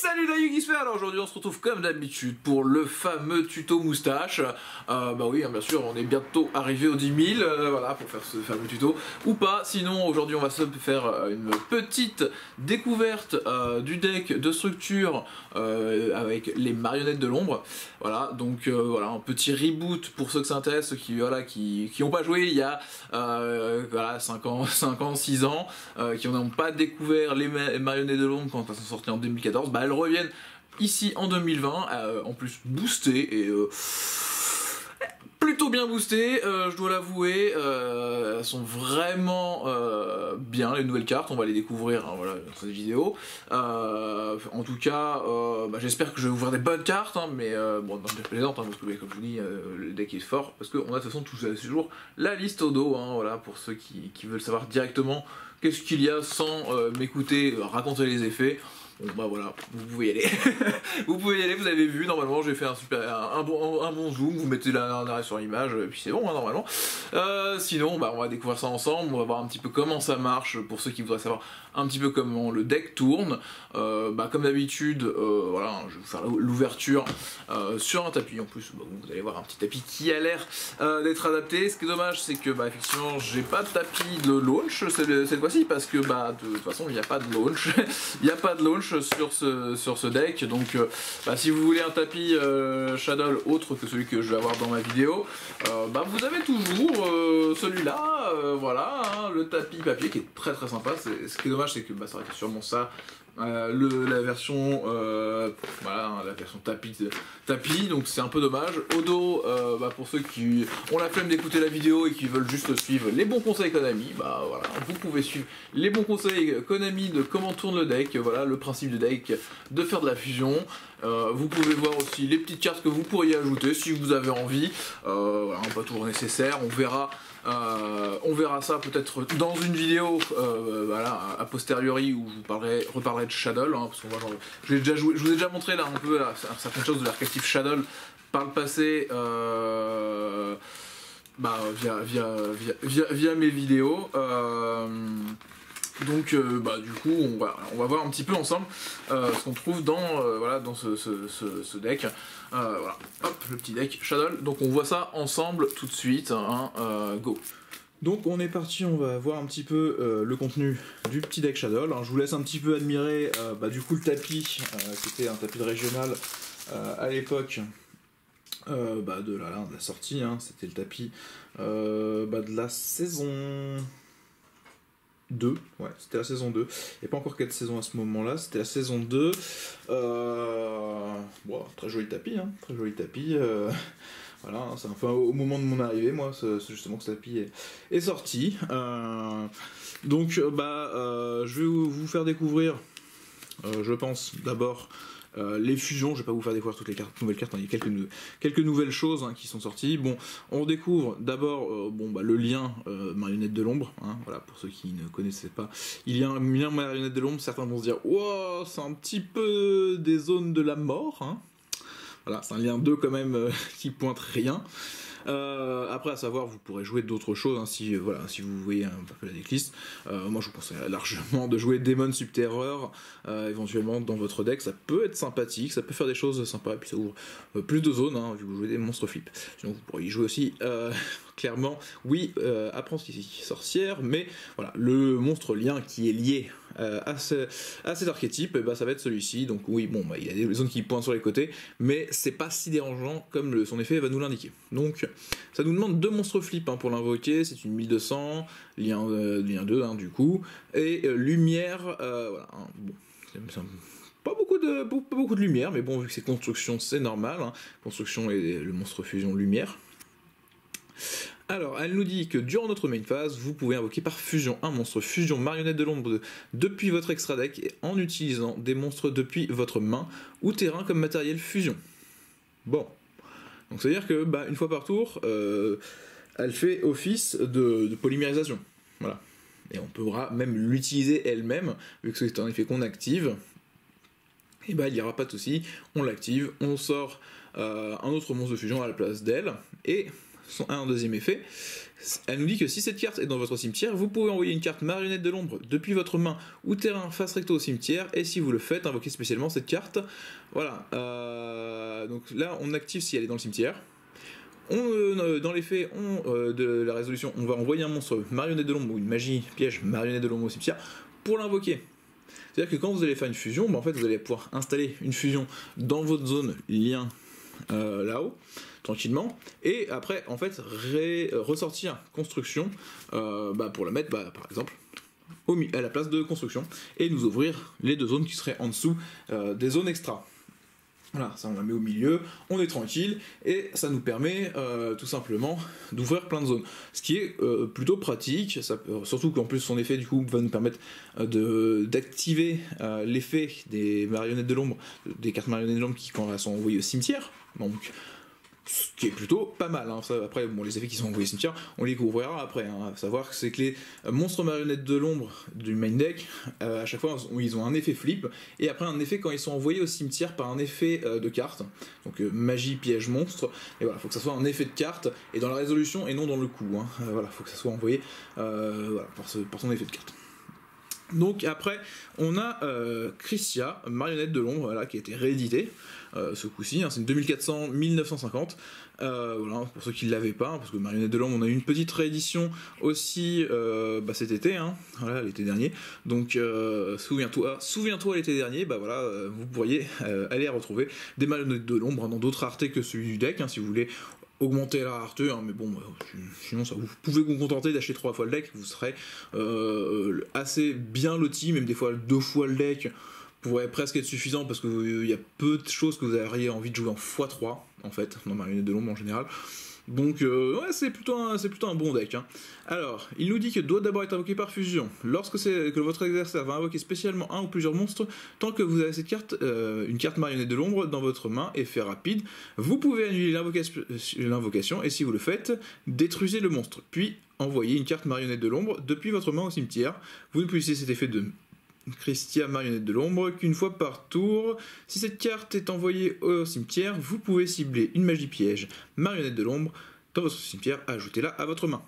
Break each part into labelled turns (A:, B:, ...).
A: Salut la Yugisphère. Alors aujourd'hui on se retrouve comme d'habitude pour le fameux tuto moustache. Bah oui, bien sûr, on est bientôt arrivé aux 10 000, voilà, pour faire ce fameux tuto. Ou pas, sinon aujourd'hui on va se faire une petite découverte du deck de structure avec les marionnettes de l'ombre. Voilà, donc voilà, un petit reboot pour ceux que ça intéresse, ceux qui n'ont pas joué il y a voilà, 5 ans, 6 ans, qui n'ont pas découvert les marionnettes de l'ombre quand elles sont sorties en 2014, bah elles reviennent ici en 2020, en plus boostées et plutôt bien boostées, je dois l'avouer. Elles sont vraiment bien, les nouvelles cartes, on va les découvrir hein, voilà, dans cette vidéo. En tout cas, bah, j'espère que je vais ouvrir des bonnes cartes, hein, mais bon, je plaisante, hein, parce que comme je vous dis, le deck est fort, parce qu'on a de toute façon toujours la liste au dos, hein, voilà, pour ceux qui veulent savoir directement qu'est-ce qu'il y a sans m'écouter raconter les effets. Bon bah voilà, vous pouvez y aller. Vous pouvez y aller, vous avez vu, normalement j'ai fait un bon zoom, vous mettez un arrêt sur l'image, et puis c'est bon hein, normalement. Sinon, bah, on va découvrir ça ensemble, on va voir un petit peu comment ça marche, pour ceux qui voudraient savoir un petit peu comment le deck tourne. Bah, comme d'habitude, voilà, je vais vous faire l'ouverture sur un tapis, en plus bah, vous allez voir un petit tapis qui a l'air d'être adapté. Ce qui est dommage, c'est que bah, effectivement, j'ai pas de tapis de launch cette fois-ci, parce que bah, de toute façon, il n'y a pas de launch. Il n'y a pas de launch sur ce deck, donc bah, si vous voulez un tapis Shadow autre que celui que je vais avoir dans ma vidéo, bah, vous avez toujours celui-là, voilà, hein, le tapis papier qui est très sympa. Ce qui est dommage, c'est que bah, ça aurait été sûrement ça. La version voilà, la version tapis, donc c'est un peu dommage. Au dos, bah, pour ceux qui ont la flemme d'écouter la vidéo et qui veulent juste suivre les bons conseils Konami, bah voilà, vous pouvez suivre les bons conseils Konami de comment tourne le deck, voilà le principe du deck, de faire de la fusion. Vous pouvez voir aussi les petites cartes que vous pourriez ajouter si vous avez envie. Voilà, pas toujours nécessaire, on verra ça peut-être dans une vidéo voilà, a posteriori, où je vous reparlerai de Shadow, hein, parce qu'on va je vous ai déjà montré là un peu certaines choses de l'archétype Shadow par le passé, bah, via mes vidéos. Donc bah, du coup on va voir un petit peu ensemble ce qu'on trouve dans, voilà, dans ce deck. Voilà, hop, le petit deck Shadow. Donc on voit ça ensemble tout de suite, hein, go. Donc on est parti, on va voir un petit peu le contenu du petit deck Shadow. Alors, je vous laisse un petit peu admirer bah, du coup le tapis, c'était un tapis de régional à l'époque. Bah, de la sortie, hein, c'était le tapis bah, de la saison 2, ouais, c'était la saison 2. Il n'y a pas encore 4 saisons à ce moment-là, c'était la saison 2. Bon, très joli tapis, hein, très joli tapis. Voilà, c'est enfin au moment de mon arrivée, moi, c'est justement que ce tapis est sorti. Donc, bah, je vais vous faire découvrir, je pense, d'abord les fusions. Je vais pas vous faire découvrir toutes les nouvelles cartes, hein. Il y a quelques nouvelles choses hein, qui sont sorties. Bon, on découvre d'abord bon, bah, le lien marionnette de l'ombre, hein, voilà, pour ceux qui ne connaissaient pas. Il y a un lien marionnette de l'ombre, certains vont se dire « Wow, c'est un petit peu des zones de la mort hein ». Voilà, c'est un lien 2 quand même qui pointe rien. Après, à savoir, vous pourrez jouer d'autres choses hein, si vous voyez un peu la decklist. Moi, je vous conseille largement de jouer Demon Subterror éventuellement dans votre deck. Ça peut être sympathique, ça peut faire des choses sympas, et puis ça ouvre plus de zones vu que vous jouez des monstres flip. Sinon, vous pourriez y jouer aussi clairement, oui, apprentie sorcière, mais voilà, le monstre lien qui est lié à cet archétype, bah, ça va être celui-ci. Donc oui, bon, bah, il y a des zones qui pointent sur les côtés, mais c'est pas si dérangeant comme son effet va nous l'indiquer. Donc ça nous demande 2 monstres flip hein, pour l'invoquer. C'est une 1200, lien 2 hein, du coup, et lumière, voilà, hein, bon, pas beaucoup de lumière, mais bon, vu que c'est construction, c'est normal, hein. Construction et le monstre fusion lumière. Alors, elle nous dit que durant notre main phase, vous pouvez invoquer par fusion un monstre fusion marionnette de l'ombre depuis votre extra deck et en utilisant des monstres depuis votre main ou terrain comme matériel fusion. Bon, donc c'est à dire que bah, une fois par tour, elle fait office de polymérisation. Voilà. Et on pourra même l'utiliser elle-même, vu que c'est un effet qu'on active. Et bah il n'y aura pas de souci, on l'active, on sort un autre monstre de fusion à la place d'elle, et
B: un deuxième effet. Elle nous dit que si cette carte est dans votre cimetière, vous pouvez envoyer une carte marionnette de l'ombre depuis votre main ou terrain face recto au cimetière, et si vous le faites, invoquez spécialement cette carte. Voilà, donc là on active si elle est dans le cimetière. Dans les faits de la résolution, on va envoyer un monstre marionnette de l'ombre ou une magie piège marionnette de l'ombre au cimetière pour l'invoquer. C'est-à-dire que quand vous allez faire une fusion, en fait vous allez pouvoir installer une fusion dans votre zone lien là-haut, tranquillement, et après en fait ressortir construction pour la mettre par exemple à la place de construction et nous ouvrir les deux zones qui seraient en dessous des zones extra. Voilà, ça on la met au milieu, on est tranquille, et ça nous permet tout simplement d'ouvrir plein de zones. Ce qui est plutôt pratique, surtout qu'en plus son effet du coup va nous permettre d'activer l'effet des marionnettes de l'ombre, des cartes marionnettes de l'ombre qui quand elles sont envoyées au cimetière, donc ce qui est plutôt pas mal, hein. Ça, après, bon, les effets qui sont envoyés au cimetière, on les couvrira après, hein. À savoir que c'est que les monstres marionnettes de l'ombre du main deck, à chaque fois, ils ont un effet flip, et après un effet quand ils sont envoyés au cimetière par un effet de carte, donc magie, piège, monstre, et voilà, faut que ça soit un effet de carte, et dans la résolution, et non dans le coup, hein. Voilà, faut que ça soit envoyé par son effet de carte. Donc après, on a Christia, marionnette de l'ombre, voilà, qui a été rééditée, ce coup-ci, hein, c'est une 2400-1950, voilà, pour ceux qui ne l'avaient pas, hein, parce que marionnette de l'ombre, on a eu une petite réédition aussi cet été, hein, voilà, l'été dernier, donc souviens-toi l'été dernier, voilà, vous pourriez aller retrouver des marionnettes de l'ombre dans d'autres raretés que celui du deck, hein, si vous voulez augmenter la rareté, hein, mais bon, sinon ça, vous pouvez vous contenter d'acheter 3 fois le deck, vous serez assez bien loti, même des fois 2 fois le deck pourrait presque être suffisant parce qu'il y a peu de choses que vous auriez envie de jouer en x3 en fait, dans Marionnette de l'ombre en général. Donc ouais, c'est plutôt un bon deck, hein. Alors, il nous dit que doit d'abord être invoqué par fusion. Lorsque que votre adversaire va invoquer spécialement un ou plusieurs monstres, tant que vous avez cette carte, une carte marionnette de l'ombre dans votre main, effet rapide, vous pouvez annuler l'invocation, et si vous le faites, détruisez le monstre, puis envoyez une carte marionnette de l'ombre depuis votre main au cimetière. Vous ne pouvez utiliser cet effet de Christia marionnette de l'ombre qu'une fois par tour. Si cette carte est envoyée au cimetière, vous pouvez cibler une magie piège marionnette de l'ombre dans votre cimetière, ajoutez-la à votre main.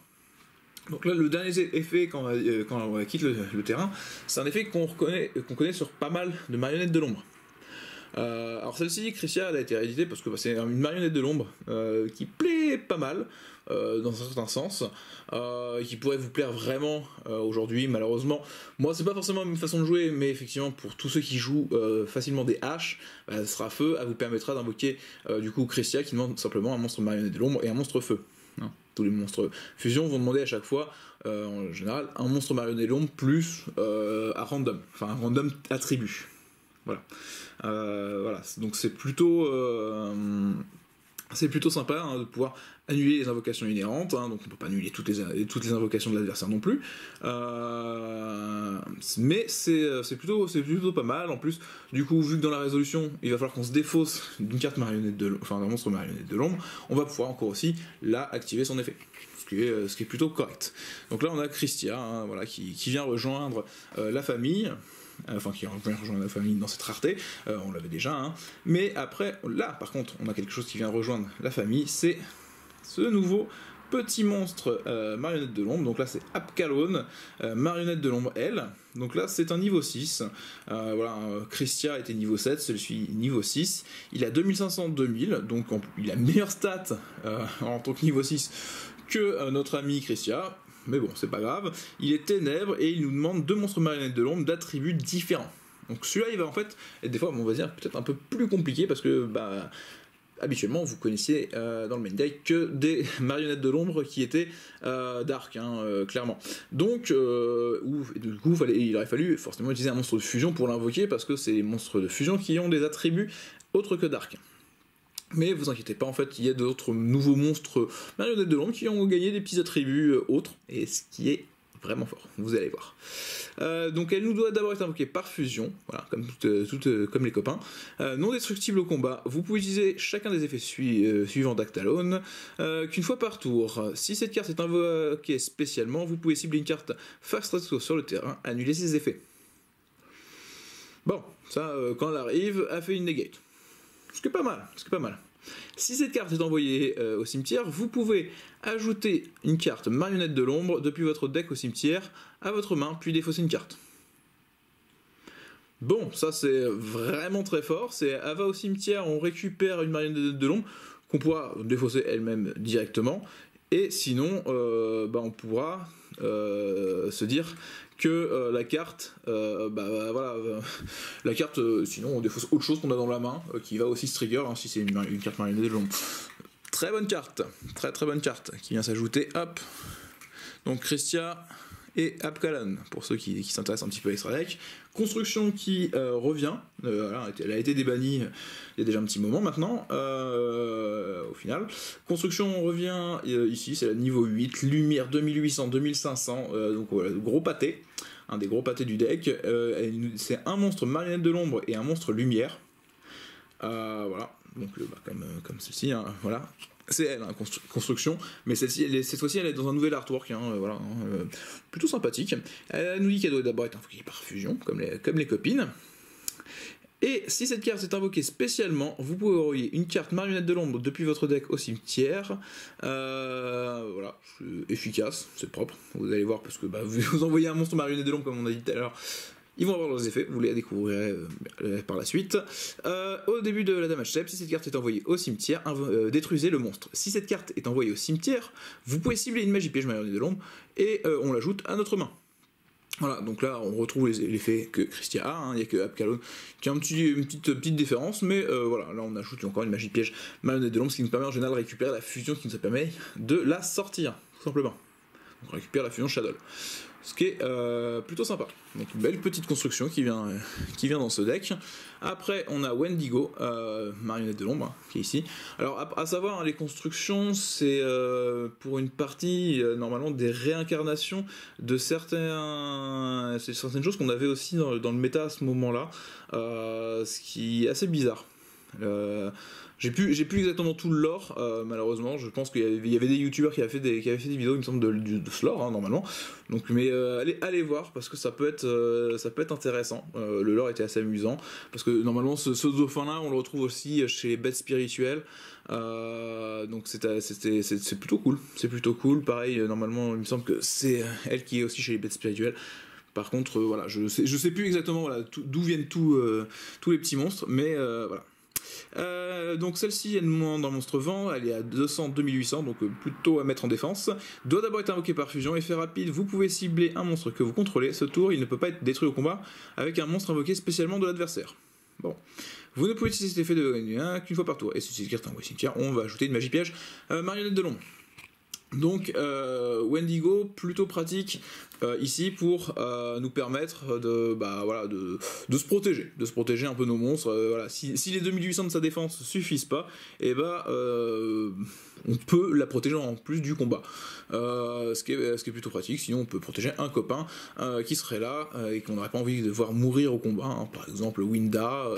B: Donc là, le dernier effet quand on quitte le terrain, c'est un effet qu'on connaît sur pas mal de marionnettes de l'ombre. Alors celle-ci, Christia, elle a été rééditée parce que c'est une marionnette de l'ombre qui plaît pas mal dans un certain sens, qui pourrait vous plaire vraiment aujourd'hui. Malheureusement, moi c'est pas forcément une façon de jouer, mais effectivement pour tous ceux qui jouent facilement des haches, ce sera feu, elle vous permettra d'invoquer du coup Christia qui demande simplement un monstre marionnette de l'ombre et un monstre feu. Hein. Tous les monstres fusion vont demander à chaque fois, en général, un monstre marionnette de l'ombre plus un random attribut. Voilà. Voilà, donc c'est plutôt sympa, hein, de pouvoir annuler les invocations inhérentes, hein, donc on peut pas annuler toutes les invocations de l'adversaire non plus, mais c'est plutôt pas mal. En plus, du coup, vu que dans la résolution il va falloir qu'on se défausse d'une carte marionnette d'un monstre marionnette de l'ombre, on va pouvoir encore aussi là activer son effet, ce qui est plutôt correct. Donc là on a Christia, hein, voilà, qui vient rejoindre la famille. Qui rejoindre la famille dans cette rareté, on l'avait déjà, hein. Mais après, là par contre, on a quelque chose qui vient rejoindre la famille, c'est ce nouveau petit monstre marionnette de l'ombre. Donc là c'est Apkalone, marionnette de l'ombre L. Donc là c'est un niveau 6, voilà, Christia était niveau 7, celui-ci niveau 6, il a 2500-2000, donc il a meilleure stat en tant que niveau 6 que notre ami Christia. Mais bon, c'est pas grave, il est ténèbres et il nous demande 2 monstres marionnettes de l'ombre d'attributs différents. Donc celui-là, il va en fait être des fois, on va dire, peut-être un peu plus compliqué parce que, habituellement, vous connaissiez dans le main deck que des marionnettes de l'ombre qui étaient dark, hein, clairement. Donc, du coup, il aurait fallu forcément utiliser un monstre de fusion pour l'invoquer parce que c'est les monstres de fusion qui ont des attributs autres que dark. Mais vous inquiétez pas, en fait, il y a d'autres nouveaux monstres marionnettes de l'ombre qui ont gagné des petits attributs autres, et ce qui est vraiment fort, vous allez voir. Donc elle nous doit d'abord être invoquée par fusion, voilà, comme les copains. Non destructible au combat, vous pouvez utiliser chacun des effets suivants d'Apkalone qu'une fois par tour. Si cette carte est invoquée spécialement, vous pouvez cibler une carte face recto sur le terrain, annuler ses effets. Bon, ça, quand elle arrive, elle fait une negate. Ce qui est pas mal, Si cette carte est envoyée au cimetière, vous pouvez ajouter une carte marionnette de l'ombre depuis votre deck au cimetière à votre main, puis défausser une carte. Bon, ça c'est vraiment très fort, c'est elle va au cimetière, on récupère une marionnette de l'ombre qu'on pourra défausser elle-même directement, et sinon on pourra se dire que la carte, la carte, sinon on défausse autre chose qu'on a dans la main, qui va aussi se trigger, hein, si c'est une carte marionnette de l'ombre. Très bonne carte, très bonne carte, qui vient s'ajouter, hop, donc Christia et Apkallon, pour ceux qui s'intéressent un petit peu à Extra Deck. Construction qui revient, elle a été débannie il y a déjà un petit moment maintenant, au final. Construction revient ici, c'est la niveau 8, lumière 2800, 2500, donc voilà, gros pâté, un des gros pâtés du deck. C'est un monstre marionnette de l'ombre et un monstre lumière. Voilà, donc comme celle-ci, hein, voilà. C'est elle, hein, construction, mais cette fois-ci elle est dans un nouvel artwork, hein, plutôt sympathique. Elle nous dit qu'elle doit d'abord être invoquée par fusion, comme les copines. Et si cette carte est invoquée spécialement, vous pouvez envoyer une carte marionnette de l'ombre depuis votre deck au cimetière. Voilà, c'est efficace, c'est propre, vous allez voir, parce que vous envoyez un monstre marionnette de l'ombre, comme on a dit tout à l'heure. Ils vont avoir leurs effets, vous les découvrirez par la suite. Au début de la damage step, si cette carte est envoyée au cimetière, détruisez le monstre. Si cette carte est envoyée au cimetière, vous pouvez cibler une magie piège marionnette de l'ombre et on l'ajoute à notre main. Voilà, donc là on retrouve l'effet que Christia a, hein, il n'y a que Apkallon qui a une petite différence, mais voilà, là on ajoute encore une magie piège marionnette de l'ombre, ce qui nous permet en général de récupérer la fusion qui nous permet de la sortir, tout simplement. Donc on récupère la fusion Shadow. Ce qui est plutôt sympa. Donc une belle petite construction qui vient dans ce deck. Après on a Wendigo, marionnette de l'ombre, qui est ici. Alors à savoir, hein, les constructions, c'est pour une partie normalement des réincarnations de certaines choses qu'on avait aussi dans le méta à ce moment-là, ce qui est assez bizarre. J'ai plus exactement tout le lore, malheureusement. Je pense qu'il y avait des youtubeurs qui avaient fait des vidéos, il me semble, de ce lore, hein, normalement. Donc, mais allez voir, parce que ça peut être intéressant. Le lore était assez amusant, parce que normalement ce dauphin-là, on le retrouve aussi chez les bêtes spirituelles. Donc c'est plutôt cool. C'est plutôt cool. Pareil, normalement, il me semble que c'est elle qui est aussi chez les bêtes spirituelles. Par contre, voilà, je sais plus exactement d'où viennent tous les petits monstres, mais voilà. Donc celle-ci, elle nous demande un monstre vent, elle est à 200-2800, donc plutôt à mettre en défense. Doit d'abord être invoqué par fusion, effet rapide, vous pouvez cibler un monstre que vous contrôlez. Ce tour, il ne peut pas être détruit au combat avec un monstre invoqué spécialement de l'adversaire. Bon. Vous ne pouvez utiliser cet effet qu'une fois par tour. Et si cette carte est envoyée cimetière, on va ajouter une magie piège marionnette de l'ombre. Donc Wendigo, plutôt pratique ici pour nous permettre de se protéger un peu nos monstres. Voilà. Si les 2800 de sa défense suffisent pas, et on peut la protéger en plus du combat. Ce qui est plutôt pratique, sinon on peut protéger un copain qui serait là et qu'on n'aurait pas envie de voir mourir au combat, hein. Par exemple Winda,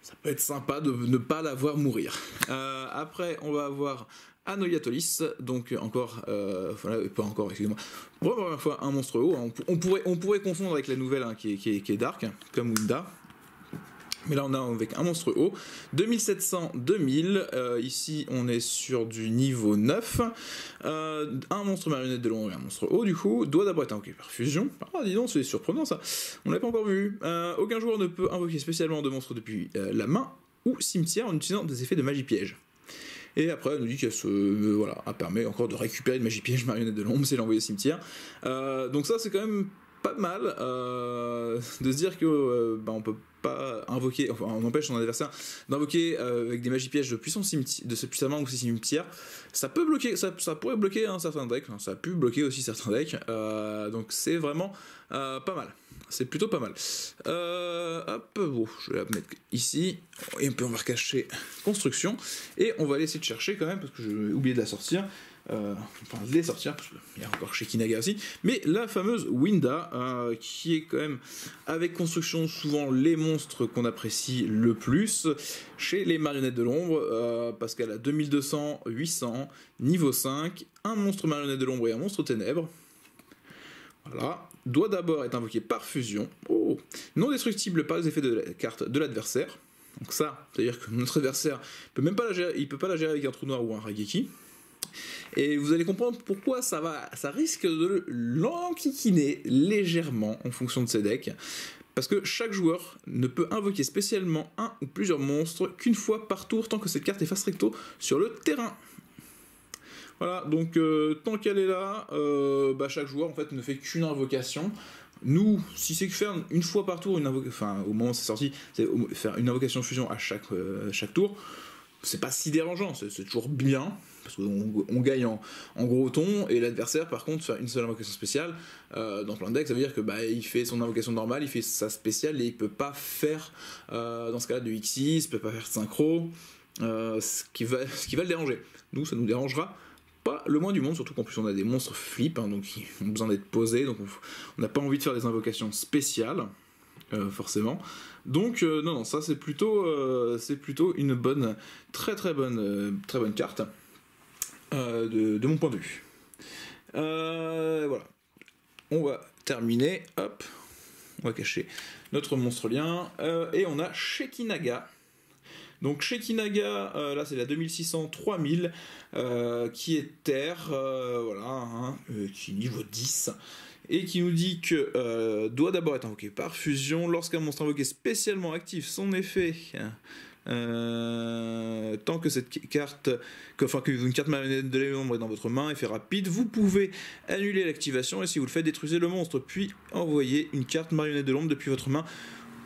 B: ça peut être sympa de ne pas la voir mourir. Après on va avoir Anoiatolis, donc encore, pas encore, excusez-moi, pour la première fois un monstre haut, hein. On pourrait confondre avec la nouvelle, hein, qui est Dark, hein, comme Winda, mais là on a avec un monstre haut, 2700-2000, ici on est sur du niveau 9, un monstre marionnette de l'ombre et un monstre haut, du coup, doit d'abord être invoqué par fusion. Ah dis donc, c'est surprenant ça, on l'a pas encore vu. Aucun joueur ne peut invoquer spécialement de monstres depuis la main ou cimetière en utilisant des effets de magie piège. Et après, elle nous dit qu'elle elle permet encore de récupérer une magie piège marionnette de l'ombre si elle est envoyée au cimetière. Donc ça, c'est quand même pas mal de se dire que on peut pas invoquer, enfin on empêche son adversaire d'invoquer avec des magies pièges depuis sa main ou ses cimetières. Ça peut bloquer, ça pourrait bloquer un certain deck, hein, ça a pu bloquer aussi certains decks, donc c'est vraiment pas mal. C'est plutôt pas mal. Je vais la mettre ici. Et on va recacher construction. Et on va laisser de chercher quand même, parce que j'ai oublié de la sortir. De les sortir, parce qu'il y a encore chez Kinaga aussi. Mais la fameuse Winda, qui est quand même, avec construction, souvent les monstres qu'on apprécie le plus chez les marionnettes de l'ombre, parce qu'elle a 2200, 800, niveau 5, un monstre marionnette de l'ombre et un monstre ténèbres. Voilà. Doit d'abord être invoqué par fusion. Non destructible par les effets de la carte de l'adversaire. Donc ça, c'est-à-dire que notre adversaire peut même pas la gérer, il peut pas la gérer avec un trou noir ou un Raigeki. Et vous allez comprendre pourquoi ça risque de l'enquiquiner légèrement en fonction de ses decks. Parce que chaque joueur ne peut invoquer spécialement un ou plusieurs monstres qu'une fois par tour tant que cette carte est face recto sur le terrain. Voilà, donc tant qu'elle est là, chaque joueur en fait ne fait qu'une invocation. Nous, si c'est que faire une fois par tour, au moment où c'est sorti, c'est faire une invocation fusion à chaque tour, c'est pas si dérangeant, c'est toujours bien, parce qu'on gagne en gros ton, et l'adversaire par contre faire une seule invocation spéciale, dans plein de decks, ça veut dire que il fait son invocation normale, il fait sa spéciale, et il peut pas faire, dans ce cas-là, de Xyz, il peut pas faire de synchro, ce qui va le déranger. Nous, ça nous dérangera pas le moins du monde, surtout qu'en plus on a des monstres flip, donc ils ont besoin d'être posés, donc on n'a pas envie de faire des invocations spéciales, forcément. Donc non, ça c'est plutôt une bonne, très bonne carte de mon point de vue. Voilà, on va terminer, hop, on va cacher notre monstre lien, et on a Shekinaga. Donc Shekinaga, là c'est la 2600-3000, qui est terre, qui est niveau 10, et qui nous dit que doit d'abord être invoqué par fusion. Lorsqu'un monstre invoqué spécialement active son effet, tant que cette carte, qu'une carte marionnette de l'ombre est dans votre main, effet rapide, vous pouvez annuler l'activation, et si vous le faites, détruisez le monstre, puis envoyez une carte marionnette de l'ombre depuis votre main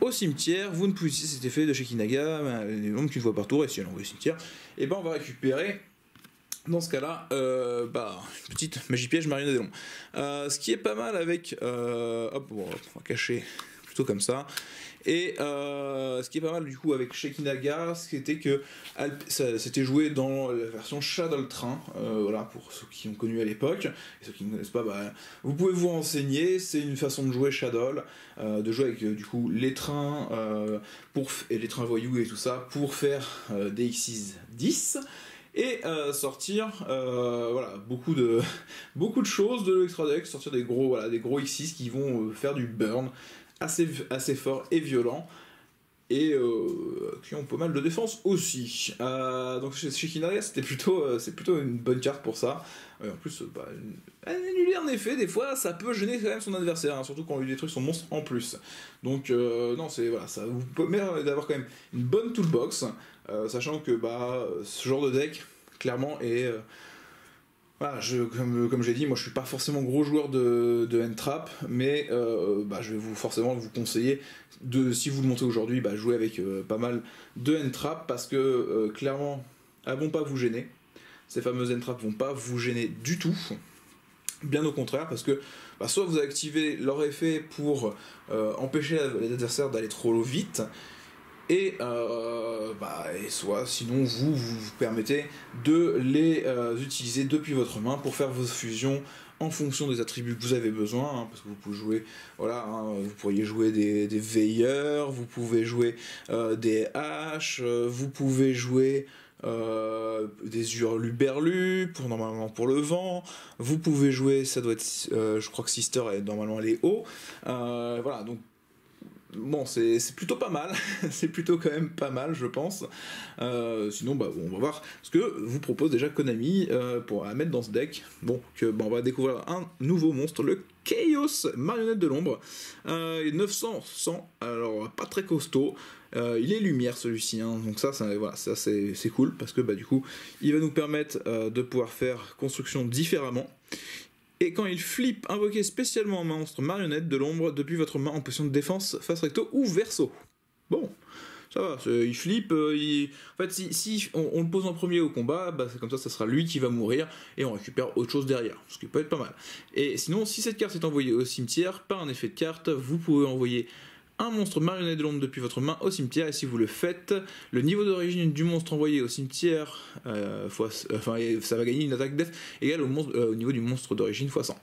B: au cimetière. Vous ne pouvez utiliser cet effet de Shekinaga qu'une fois par tour, et si elle envoie au cimetière, et on va récupérer dans ce cas-là une petite magie piège marionnette de l'ombre. Ce qui est pas mal avec on va cacher plutôt comme ça. Et ce qui est pas mal du coup avec Shekinaga, c'était que c'était joué dans la version Shadow Train, pour ceux qui ont connu à l'époque, et ceux qui ne connaissent pas, vous pouvez vous renseigner, c'est une façon de jouer Shadow, de jouer avec du coup les trains, et les trains voyous et tout ça, pour faire des Xyz 10, et sortir beaucoup de choses de l'extra deck, sortir des gros Xyz qui vont faire du burn assez fort et violent, et qui ont pas mal de défense aussi. Donc chez Shekinaga, c'est plutôt une bonne carte pour ça. En plus, annuler un effet, des fois, ça peut gêner quand même son adversaire, surtout quand on lui détruit son monstre en plus. Donc non, ça vous permet d'avoir quand même une bonne toolbox, sachant que ce genre de deck, clairement, est... comme j'ai dit, moi je suis pas forcément gros joueur de N-Trap, mais je vais forcément vous conseiller si vous le montez aujourd'hui, jouer avec pas mal de N-Trap, parce que clairement elles vont pas vous gêner. Ces fameuses N-Trap vont pas vous gêner du tout, bien au contraire, parce que soit vous activez leur effet pour empêcher l'adversaire d'aller trop vite, et soit sinon vous permettez de les utiliser depuis votre main pour faire vos fusions en fonction des attributs que vous avez besoin, parce que vous pouvez jouer, vous pourriez jouer des veilleurs, vous pouvez jouer des haches, vous pouvez jouer des hurluberlus normalement pour le vent, vous pouvez jouer, ça doit être je crois que Sister est normalement les hauts, donc bon, c'est plutôt pas mal, c'est plutôt quand même pas mal, je pense. Sinon, on va voir ce que vous propose déjà Konami pour mettre dans ce deck. On va découvrir un nouveau monstre, le Chaos Marionnette de l'ombre. 900, 100, alors pas très costaud. Il est lumière celui-ci, donc ça c'est cool, parce que du coup, il va nous permettre de pouvoir faire construction différemment. Et quand il flippe, invoquez spécialement un monstre marionnette de l'ombre depuis votre main en position de défense face recto ou verso. Bon, ça va, il flippe, en fait si on le pose en premier au combat, c'est comme ça sera lui qui va mourir, et on récupère autre chose derrière, ce qui peut être pas mal. Et sinon, si cette carte est envoyée au cimetière, par un effet de carte, vous pouvez envoyer un monstre marionnette de l'ombre depuis votre main au cimetière, et si vous le faites, le niveau d'origine du monstre envoyé au cimetière, ça va gagner une attaque def égale au niveau du monstre d'origine x 100.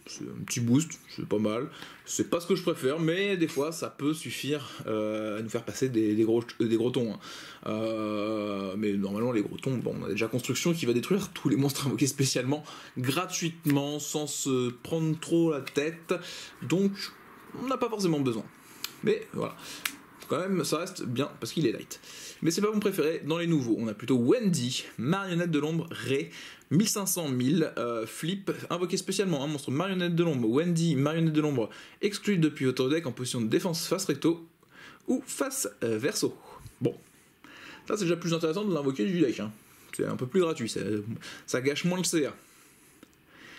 B: C'est un petit boost, c'est pas mal. C'est pas ce que je préfère, mais des fois ça peut suffire à nous faire passer des gros tons. Mais normalement, les gros tons, on a déjà construction qui va détruire tous les monstres invoqués spécialement, gratuitement, sans se prendre trop la tête. Donc, on n'a pas forcément besoin. Mais voilà. quand même, ça reste bien parce qu'il est light. Mais c'est pas mon préféré. Dans les nouveaux, on a plutôt Wendy, marionnette de l'ombre, Ray, 1500 000, Flip, invoqué spécialement un monstre marionnette de l'ombre, Wendy, marionnette de l'ombre, exclu depuis votre deck en position de défense face recto ou face verso. Bon, ça c'est déjà plus intéressant de l'invoquer du deck, hein. C'est un peu plus gratuit, ça gâche moins le CA.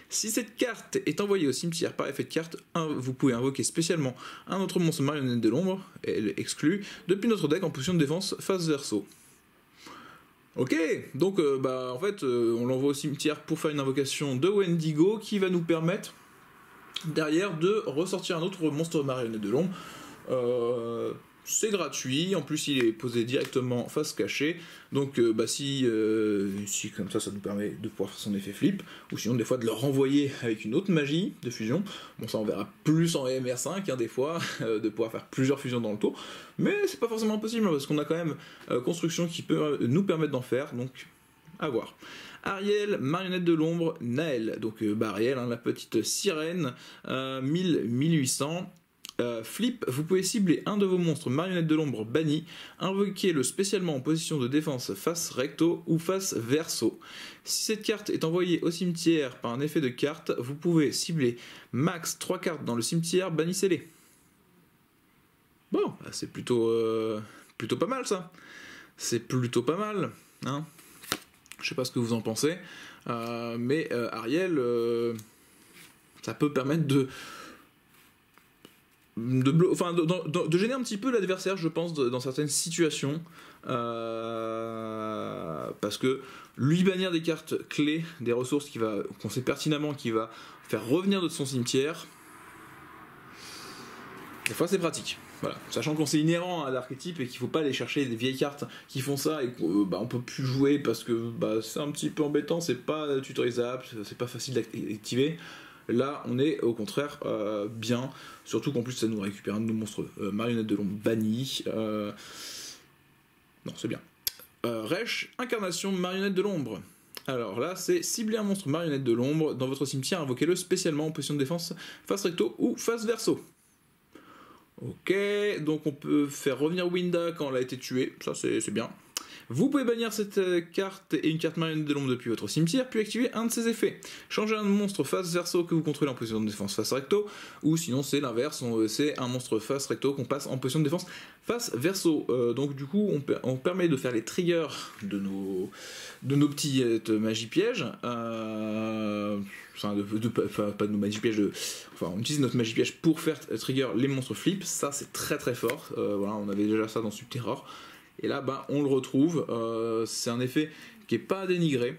B: Si cette carte est envoyée au cimetière par effet de carte, vous pouvez invoquer spécialement un autre monstre marionnette de l'ombre, elle exclut, depuis notre deck en position de défense face verso. Ok, donc en fait on l'envoie au cimetière pour faire une invocation de Wendigo qui va nous permettre derrière de ressortir un autre monstre marionnette de l'ombre. C'est gratuit, en plus il est posé directement face cachée, donc si comme ça nous permet de pouvoir faire son effet flip, ou sinon des fois de le renvoyer avec une autre magie de fusion. Bon, ça on verra plus en MR5 des fois, de pouvoir faire plusieurs fusions dans le tour, mais c'est pas forcément impossible parce qu'on a quand même construction qui peut nous permettre d'en faire, donc à voir. Ariel, marionnette de l'ombre, Naël, donc Ariel, la petite sirène, 1800. Flip, vous pouvez cibler un de vos monstres marionnettes de l'ombre banni, invoquez-le spécialement en position de défense face recto ou face verso. Si cette carte est envoyée au cimetière par un effet de carte, vous pouvez cibler max 3 cartes dans le cimetière, bannissez-les. Bon, c'est plutôt pas mal ça. C'est plutôt pas mal, hein. Je sais pas ce que vous en pensez, mais Ariel, ça peut permettre de gêner un petit peu l'adversaire, je pense, dans certaines situations, parce que lui bannir des cartes clés, des ressources qu'on sait pertinemment qui va faire revenir de son cimetière, des fois c'est pratique. Voilà. Sachant qu'on sait inhérent à l'archétype et qu'il faut pas aller chercher des vieilles cartes qui font ça et qu'on peut plus jouer parce que c'est un petit peu embêtant, c'est pas tutorisable, c'est pas facile d'activer. Là, on est au contraire bien, surtout qu'en plus ça nous récupère un de nos monstres marionnettes de l'ombre banni. Non, c'est bien. Resh, incarnation marionnette de l'ombre. Alors là, c'est cibler un monstre marionnette de l'ombre dans votre cimetière, invoquez-le spécialement en position de défense face recto ou face verso. Ok, donc on peut faire revenir Winda quand elle a été tuée, ça c'est bien. Vous pouvez bannir cette carte et une carte marionnette de l'ombre depuis votre cimetière, puis activer un de ses effets. Changez un monstre face verso que vous contrôlez en position de défense face recto, ou sinon c'est l'inverse, c'est un monstre face recto qu'on passe en position de défense face verso. Donc du coup, on permet de faire les triggers de nos petites magies pièges. Pas de nos magie pièges, on utilise notre magie piège pour faire trigger les monstres flip, ça c'est très très fort. Voilà, on avait déjà ça dans Subterror. Et là, on le retrouve. C'est un effet qui est pas dénigré.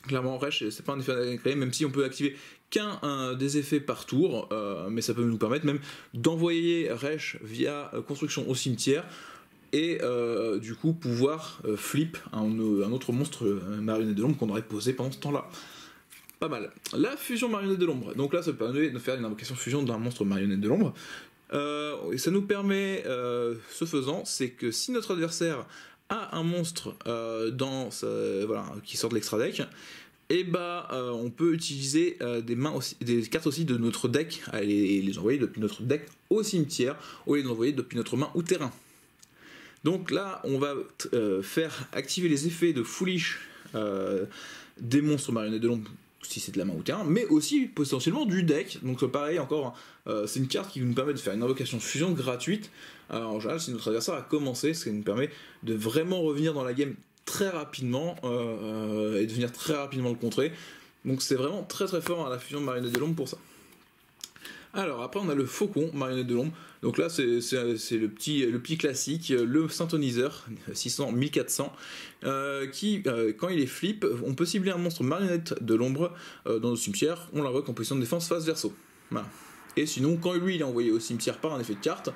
B: Clairement, Resh, c'est pas un effet dénigré, même si on peut activer qu'un des effets par tour, mais ça peut nous permettre même d'envoyer Resh via construction au cimetière et du coup pouvoir flip un autre monstre marionnette de l'ombre qu'on aurait posé pendant ce temps-là. Pas mal. La fusion marionnette de l'ombre. Donc là, ça permet de faire une invocation fusion d'un monstre marionnette de l'ombre. Et ça nous permet, ce faisant, c'est que si notre adversaire a un monstre qui sort de l'extra deck, on peut utiliser des cartes aussi de notre deck, les envoyer depuis notre deck au cimetière, au lieu de les envoyer depuis notre main ou terrain. Donc là, on va faire activer les effets de Foolish des monstres marionnettes de l'ombre, si c'est de la main ou terrain, mais aussi potentiellement du deck. Donc pareil, encore, c'est une carte qui nous permet de faire une invocation fusion gratuite. En général, si notre adversaire a commencé, ce qui nous permet de vraiment revenir dans la game très rapidement et de venir très rapidement le contrer. Donc c'est vraiment très très fort la fusion de marionnette de l'ombre pour ça. Alors après on a le faucon marionnette de l'ombre. Donc là c'est le petit classique, le synthoniseur 600-1400 qui quand il est flip, on peut cibler un monstre marionnette de l'ombre dans nos cimetières, on l'invoque en position de défense face verso. Voilà. Et sinon, quand lui il est envoyé au cimetière par un effet de carte,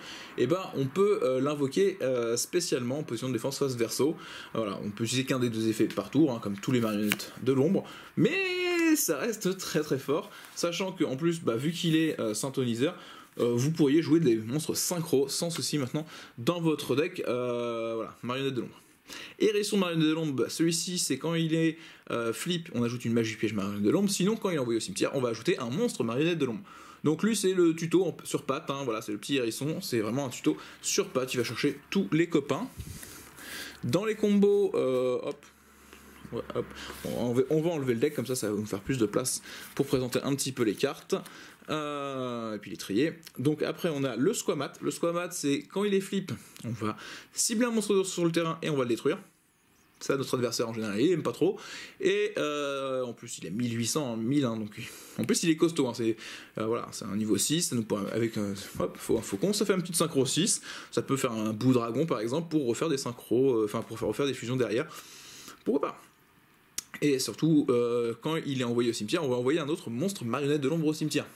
B: on peut l'invoquer spécialement en position de défense face verso. Voilà, on peut utiliser qu'un des deux effets par tour, comme tous les marionnettes de l'ombre, mais ça reste très très fort, sachant qu'en plus, vu qu'il est synthoniseur, vous pourriez jouer des monstres synchro sans souci maintenant dans votre deck. Marionnette de l'ombre. Hérisson marionnette de l'ombre, celui-ci c'est quand il est flip, on ajoute une magie piège marionnette de l'ombre, sinon quand il est envoyé au cimetière, on va ajouter un monstre marionnette de l'ombre. Donc lui c'est le tuto sur pattes, hein, voilà, c'est le petit hérisson, c'est vraiment un tuto sur pattes, il va chercher tous les copains. Dans les combos, hop, ouais, hop. On va enlever le deck, comme ça va nous faire plus de place pour présenter un petit peu les cartes. Et puis les trier. Donc après on a le Squamat. Le Squamat c'est quand il est flip, on va cibler un monstre sur le terrain et on va le détruire. Ça, notre adversaire en général il aime pas trop. Et en plus il est 1800, 1000, hein, donc en plus il est costaud, hein, c'est voilà, c'est un niveau 6, ça nous avec hop, un faucon, ça fait un petit synchro 6, ça peut faire un bout dragon par exemple pour refaire des synchros, enfin pour refaire des fusions derrière. Pourquoi pas? Et surtout, quand il est envoyé au cimetière, on va envoyer un autre monstre marionnette de l'ombre au cimetière.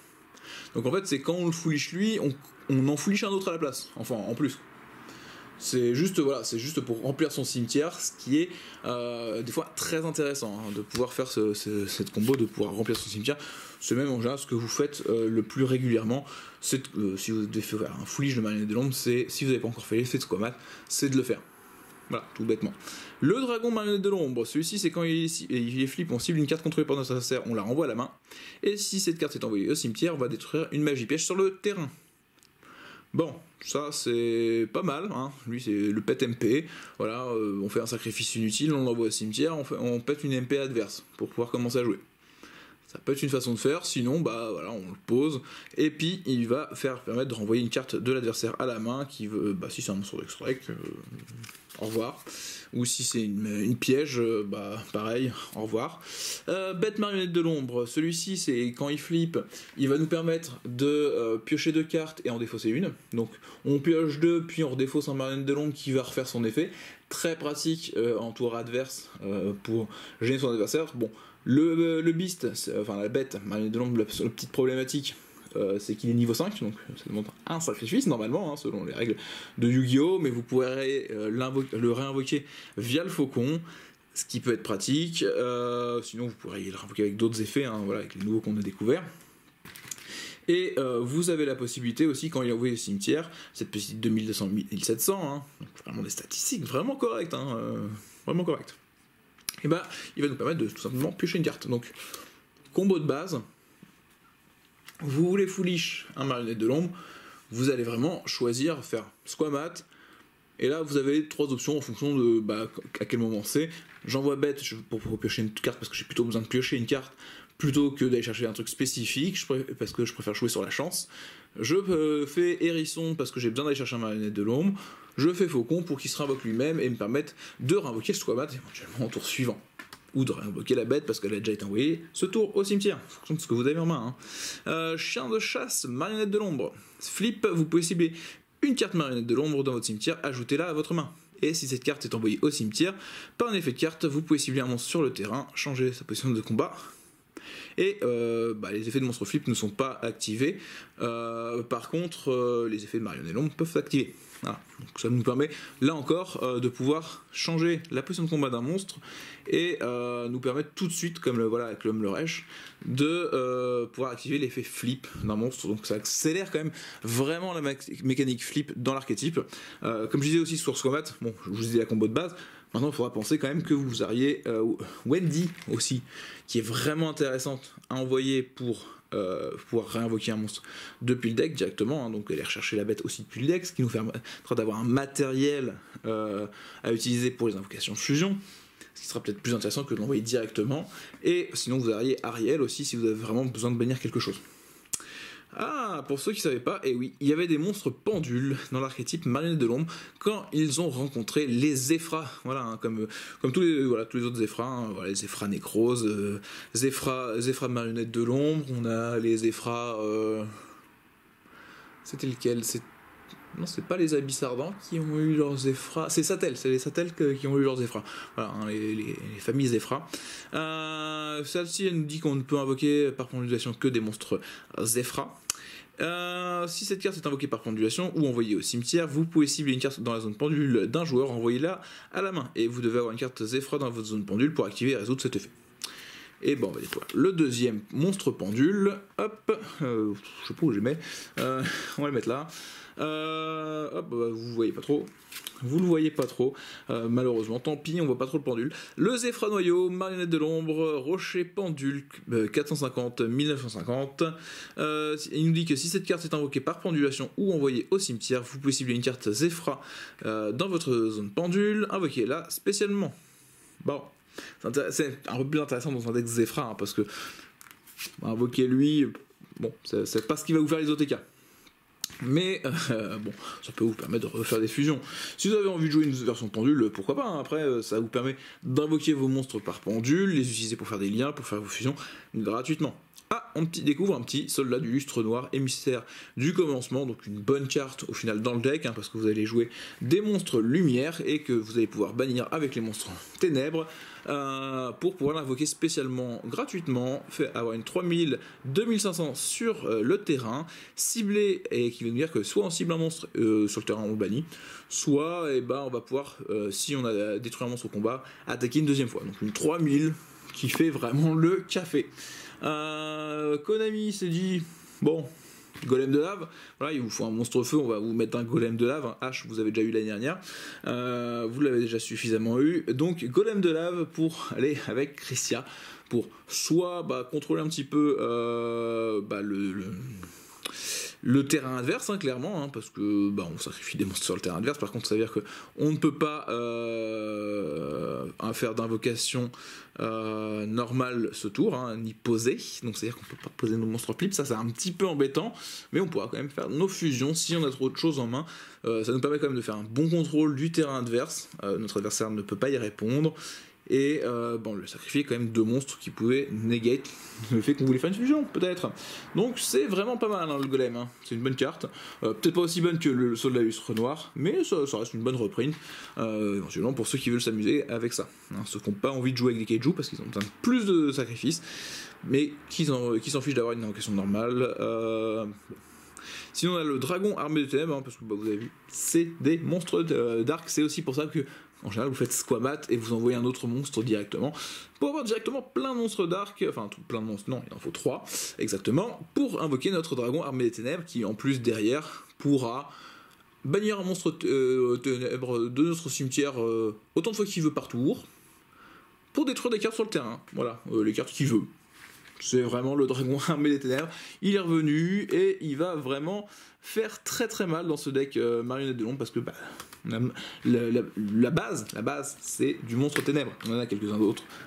B: Donc en fait, c'est quand on le foolish lui, on en foolish un autre à la place, enfin en plus. C'est juste, voilà, c'est juste pour remplir son cimetière, ce qui est des fois très intéressant, hein, de pouvoir faire cette combo, de pouvoir remplir son cimetière. C'est même en général ce que vous faites le plus régulièrement. Si vous devez faire un foolish de marionnette de l'ombre, c'est, si vous n'avez pas encore fait l'effet de Squamat, c'est de le faire. Voilà, tout bêtement. Le dragon marionnette de l'ombre, celui-ci c'est quand il est flip, on cible une carte contrôlée par notre adversaire, on la renvoie à la main. Et si cette carte est envoyée au cimetière, on va détruire une magie piège sur le terrain. Bon, ça c'est pas mal, hein. Lui c'est le pet MP, voilà, on fait un sacrifice inutile, on l'envoie au cimetière, on pète une MP adverse pour pouvoir commencer à jouer. Ça peut être une façon de faire, sinon bah voilà, on le pose, et puis il va permettre de renvoyer une carte de l'adversaire à la main, qui veut, bah si c'est un monstre d'extract, au revoir. Ou si c'est une piège, bah pareil, au revoir. Bête marionnette de l'ombre, celui-ci c'est quand il flippe, il va nous permettre de piocher 2 cartes et en défausser une. Donc on pioche 2, puis on redéfausse un marionnette de l'ombre qui va refaire son effet. Très pratique en tour adverse pour gêner son adversaire. Bon, le beast, enfin la bête marionnette de l'ombre, la petite problématique, c'est qu'il est niveau 5, donc ça demande un sacrifice normalement, hein, selon les règles de Yu-Gi-Oh! Mais vous pourrez le réinvoquer via le faucon, ce qui peut être pratique. Sinon, vous pourrez le réinvoquer avec d'autres effets, hein, voilà, avec les nouveaux qu'on a découverts. Et vous avez la possibilité aussi, quand il est envoyé au cimetière, cette petite 2200, 1700, hein, donc vraiment des statistiques vraiment correctes, hein, vraiment correctes. Et bah, il va nous permettre de tout simplement piocher une carte. Donc, combo de base. Vous voulez foolish un marionnette de l'ombre, vous allez vraiment choisir, faire Squamat, et là vous avez 3 options en fonction de à quel moment c'est. J'envoie bête pour piocher une carte parce que j'ai plutôt besoin de piocher une carte plutôt que d'aller chercher un truc spécifique, parce que je préfère jouer sur la chance. Je fais hérisson parce que j'ai besoin d'aller chercher un marionnette de l'ombre. Je fais faucon pour qu'il se réinvoque lui-même et me permette de réinvoquer le Squamat éventuellement au tour suivant. Ou de réinvoquer la bête parce qu'elle a déjà été envoyée ce tour au cimetière, en fonction de ce que vous avez en main. Hein. Chien de chasse, marionnette de l'ombre. Flip, vous pouvez cibler une carte marionnette de l'ombre dans votre cimetière, ajoutez-la à votre main. Et si cette carte est envoyée au cimetière, par un effet de carte, vous pouvez cibler un monstre sur le terrain, changer sa position de combat. Et les effets de monstre flip ne sont pas activés. Par contre, les effets de marionnette de l'ombre peuvent s'activer. Voilà. Donc ça nous permet, là encore, de pouvoir changer la position de combat d'un monstre et nous permettre tout de suite, comme avec l'homme le rêche, de pouvoir activer l'effet flip d'un monstre. Donc ça accélère quand même vraiment la mécanique flip dans l'archétype. Comme je disais aussi sur Squamat, bon, je vous disais la combo de base. Maintenant, il faudra penser quand même que vous auriez Wendy aussi, qui est vraiment intéressante à envoyer pour pouvoir réinvoquer un monstre depuis le deck directement, hein, donc aller rechercher la bête aussi depuis le deck, ce qui nous permettra d'avoir un matériel à utiliser pour les invocations fusion, ce qui sera peut-être plus intéressant que de l'envoyer directement. Et sinon, vous auriez Ariel aussi si vous avez vraiment besoin de bannir quelque chose. Ah, pour ceux qui ne savaient pas, et oui, il y avait des monstres pendules dans l'archétype marionnette de l'ombre quand ils ont rencontré les Zéphras, voilà, hein, comme tous les autres Zéphras, hein, voilà, les Zéphras nécroses, Zéphras marionnette de l'ombre, on a les Zéphras, c'était lequel? Non, c'est pas les Abyssardans qui ont eu leurs Zéphras, c'est les Satels qui ont eu leurs Zéphras. Voilà, hein, les familles Zéphras. Celle-ci, elle nous dit qu'on ne peut invoquer par pendulation que des monstres Zéphras. Si cette carte est invoquée par pendulation ou envoyée au cimetière, vous pouvez cibler une carte dans la zone pendule d'un joueur, envoyez-la à la main. Et vous devez avoir une carte Zéphra dans votre zone pendule pour activer et résoudre cet effet. Et bon, on va découvrir le deuxième monstre pendule. Hop, je sais pas où je le mets. On va le mettre là. Hop, vous voyez pas trop. Vous le voyez pas trop, malheureusement, tant pis, on voit pas trop le pendule. Le Zefra Noyau, Marionnette de l'ombre, Rocher Pendule, 450-1950. Il nous dit que si cette carte est invoquée par pendulation ou envoyée au cimetière, vous pouvez cibler une carte Zefra dans votre zone pendule, invoquez-la spécialement. Bon, c'est un peu plus intéressant dans un deck Zefra, hein, parce que invoquer lui, bon, c'est pas ce qui va vous faire les OTK. Mais bon, ça peut vous permettre de refaire des fusions. Si vous avez envie de jouer une version pendule, pourquoi pas, hein. Après, ça vous permet d'invoquer vos monstres par pendule, les utiliser pour faire des liens, pour faire vos fusions gratuitement. Ah, on découvre un petit soldat du lustre noir, émissaire du commencement, donc une bonne carte au final dans le deck, hein, parce que vous allez jouer des monstres lumière et que vous allez pouvoir bannir avec les monstres ténèbres pour pouvoir l'invoquer spécialement gratuitement, avoir une 3000, 2500 sur le terrain, ciblé, et qui veut dire que soit on cible un monstre sur le terrain, on le bannit, soit on va pouvoir, si on a détruit un monstre au combat, attaquer une deuxième fois. Donc une 3000 qui fait vraiment le café. Konami s'est dit, bon, golem de lave, voilà, il vous faut un monstre feu, on va vous mettre un golem de lave, un H, vous avez déjà eu l'année dernière, vous l'avez déjà suffisamment eu, donc golem de lave pour aller avec Christia, pour soit contrôler un petit peu le terrain adverse, hein, clairement, hein, parce que on sacrifie des monstres sur le terrain adverse. Par contre, ça veut dire qu'on ne peut pas faire d'invocation normale ce tour, hein, ni poser. Donc, c'est-à-dire qu'on ne peut pas poser nos monstres flip. Ça, c'est un petit peu embêtant, mais on pourra quand même faire nos fusions si on a trop de choses en main. Ça nous permet quand même de faire un bon contrôle du terrain adverse. Notre adversaire ne peut pas y répondre. Et le sacrifier quand même deux monstres qui pouvaient negate le fait qu'on voulait faire une fusion, peut-être. Donc c'est vraiment pas mal, hein, le golem, hein. C'est une bonne carte. Peut-être pas aussi bonne que le soldat lustre noir, mais ça reste une bonne reprint. Éventuellement pour ceux qui veulent s'amuser avec ça. Hein, ceux qui n'ont pas envie de jouer avec des kaiju parce qu'ils ont besoin de plus de sacrifices, mais qui s'en fichent d'avoir une invocation normale. Sinon on a le dragon armé de ténèbres, hein, parce que vous avez vu, c'est des monstres dark. C'est aussi pour ça que en général vous faites squamat et vous envoyez un autre monstre directement pour avoir directement plein de monstres dark, enfin plein de monstres, non, il en faut 3 exactement, pour invoquer notre dragon armé des ténèbres qui en plus derrière pourra bannir un monstre ténèbres de notre cimetière autant de fois qu'il veut par tour pour détruire des cartes sur le terrain. Voilà, les cartes qu'il veut. C'est vraiment le dragon armé des ténèbres. Il est revenu et il va vraiment faire très très mal dans ce deck marionnette de l'ombre parce que la base c'est du monstre ténèbres. On en a quelques-uns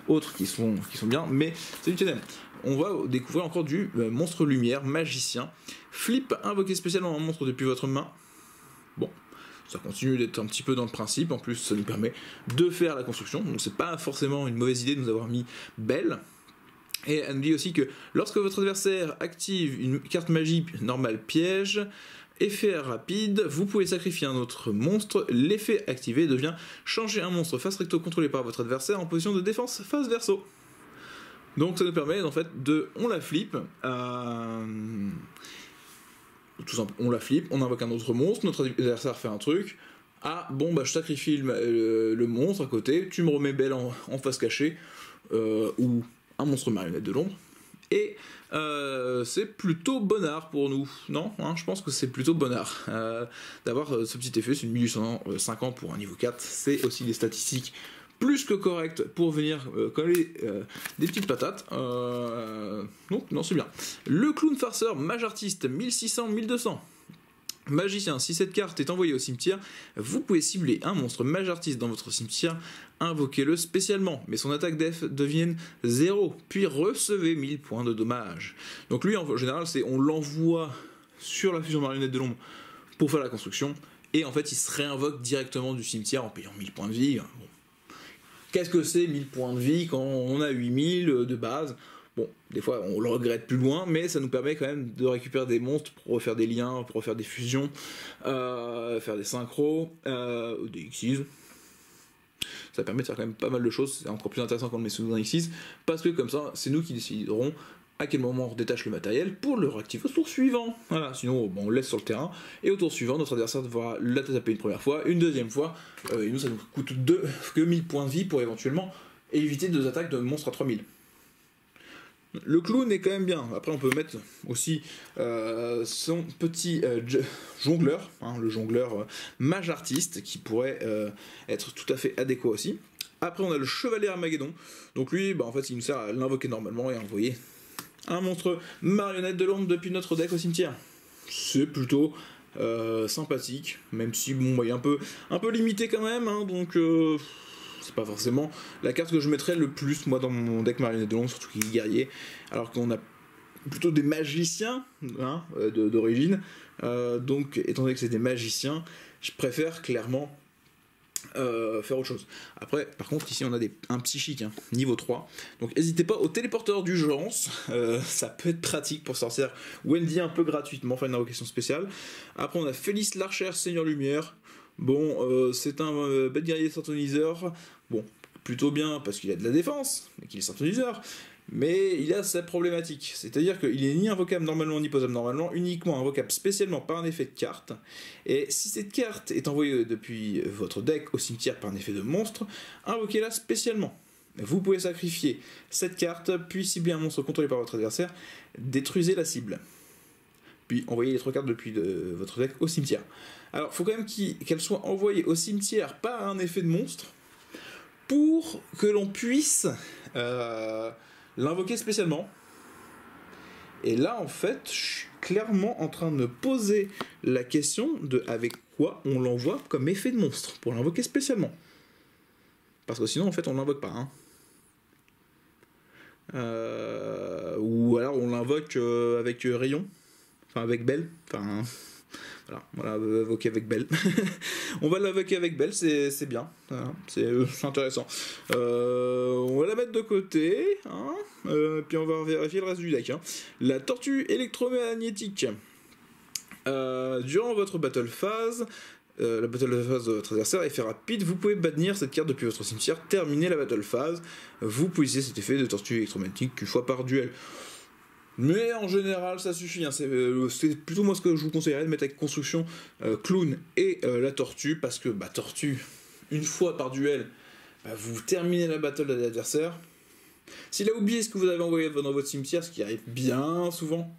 B: autres qui sont bien, mais c'est du ténèbres. On va découvrir encore du monstre lumière, magicien. Flip, invoquer spécialement un monstre depuis votre main. Bon, ça continue d'être un petit peu dans le principe. En plus, ça nous permet de faire la construction. Donc c'est pas forcément une mauvaise idée de nous avoir mis Belle. Et elle nous dit aussi que lorsque votre adversaire active une carte magie normale piège, effet rapide, vous pouvez sacrifier un autre monstre. L'effet activé devient changer un monstre face recto contrôlé par votre adversaire en position de défense face verso. Donc ça nous permet en fait on la flip. Tout simple, on la flip, on invoque un autre monstre, notre adversaire fait un truc. Ah bon je sacrifie le monstre à côté, tu me remets Belle en face cachée, ou un monstre marionnette de l'ombre, et c'est plutôt bonnard pour nous, non hein, je pense que c'est plutôt bonnard d'avoir ce petit effet. C'est une 1850 pour un niveau 4, c'est aussi des statistiques plus que correctes pour venir coller des petites patates, donc non c'est bien. Le clown farceur mage artiste 1600-1200. Magicien, si cette carte est envoyée au cimetière, vous pouvez cibler un monstre mage artiste dans votre cimetière, invoquez-le spécialement, mais son attaque def devienne 0, puis recevez 1000 points de dommage. Donc lui, en général, on l'envoie sur la fusion marionnette de l'ombre pour faire la construction, et en fait, il se réinvoque directement du cimetière en payant 1000 points de vie. Bon. Qu'est-ce que c'est 1000 points de vie quand on a 8000 de base ? Bon, des fois on le regrette plus loin, mais ça nous permet quand même de récupérer des monstres pour refaire des liens, pour refaire des fusions, faire des synchros, des Xyz. Ça permet de faire quand même pas mal de choses. C'est encore plus intéressant quand on le met sous un Xyz, parce que comme ça, c'est nous qui déciderons à quel moment on redétache le matériel pour le réactiver au tour suivant. Voilà, sinon on le laisse sur le terrain, et au tour suivant, notre adversaire devra la taper une première fois, une deuxième fois, et nous ça nous coûte que 1000 points de vie pour éventuellement éviter 2 attaques de monstres à 3000. Le clown est quand même bien. Après, on peut mettre aussi son petit jongleur, hein, le jongleur mage artiste, qui pourrait être tout à fait adéquat aussi. Après, on a le chevalier Armageddon. Donc lui, bah, en fait, il nous sert à l'invoquer normalement et à envoyer un monstre marionnette de l'ombre depuis notre deck au cimetière. C'est plutôt sympathique, même si bon, il est un peu limité quand même, hein, donc c'est pas forcément la carte que je mettrais le plus moi dans mon deck marionnette de l'ombre, surtout qu'il est guerrier, alors qu'on a plutôt des magiciens hein, d'origine, donc étant donné que c'est des magiciens, je préfère clairement faire autre chose. Après, par contre, ici on a un psychique, hein, niveau 3. Donc n'hésitez pas au téléporteur d'urgence, ça peut être pratique pour sortir Wendy un peu gratuitement, enfin une invocation spéciale. Après, on a Félix l'Archer, Seigneur Lumière. Bon, c'est un bête guerrier synthoniseur. Bon, plutôt bien parce qu'il a de la défense, et qu'il est synthoniseur. Mais il a sa problématique, c'est-à-dire qu'il est ni invocable normalement ni posable normalement, uniquement invocable spécialement par un effet de carte. Et si cette carte est envoyée depuis votre deck au cimetière par un effet de monstre, invoquez-la spécialement. Vous pouvez sacrifier cette carte, puis cibler un monstre contrôlé par votre adversaire, détruisez la cible. Puis envoyez les 3 cartes depuis votre deck au cimetière. Alors, il faut quand même qu'elle soit envoyée au cimetière par un effet de monstre, pour que l'on puisse l'invoquer spécialement. Et là, en fait, je suis clairement en train de me poser la question de avec quoi on l'envoie comme effet de monstre pour l'invoquer spécialement. Parce que sinon, en fait, on l'invoque pas. Hein. Ou alors on l'invoque avec Rayon, enfin avec Belle, enfin voilà, invoquer avec Belle. On va l'invoquer avec Belle, c'est bien, voilà, c'est intéressant. On va la mettre de côté, hein, puis on va vérifier le reste du deck. Hein. La tortue électromagnétique. Durant votre battle phase, la battle phase de votre adversaire, effet rapide, vous pouvez bannir cette carte depuis votre cimetière, terminer la battle phase, vous pouvez utiliser cet effet de tortue électromagnétique qu'une fois par duel. Mais en général, ça suffit. Hein. C'est plutôt moi ce que je vous conseillerais de mettre avec construction clown et la tortue, parce que tortue, une fois par duel, vous terminez la battle de l'adversaire. S'il a oublié ce que vous avez envoyé dans votre cimetière, ce qui arrive bien souvent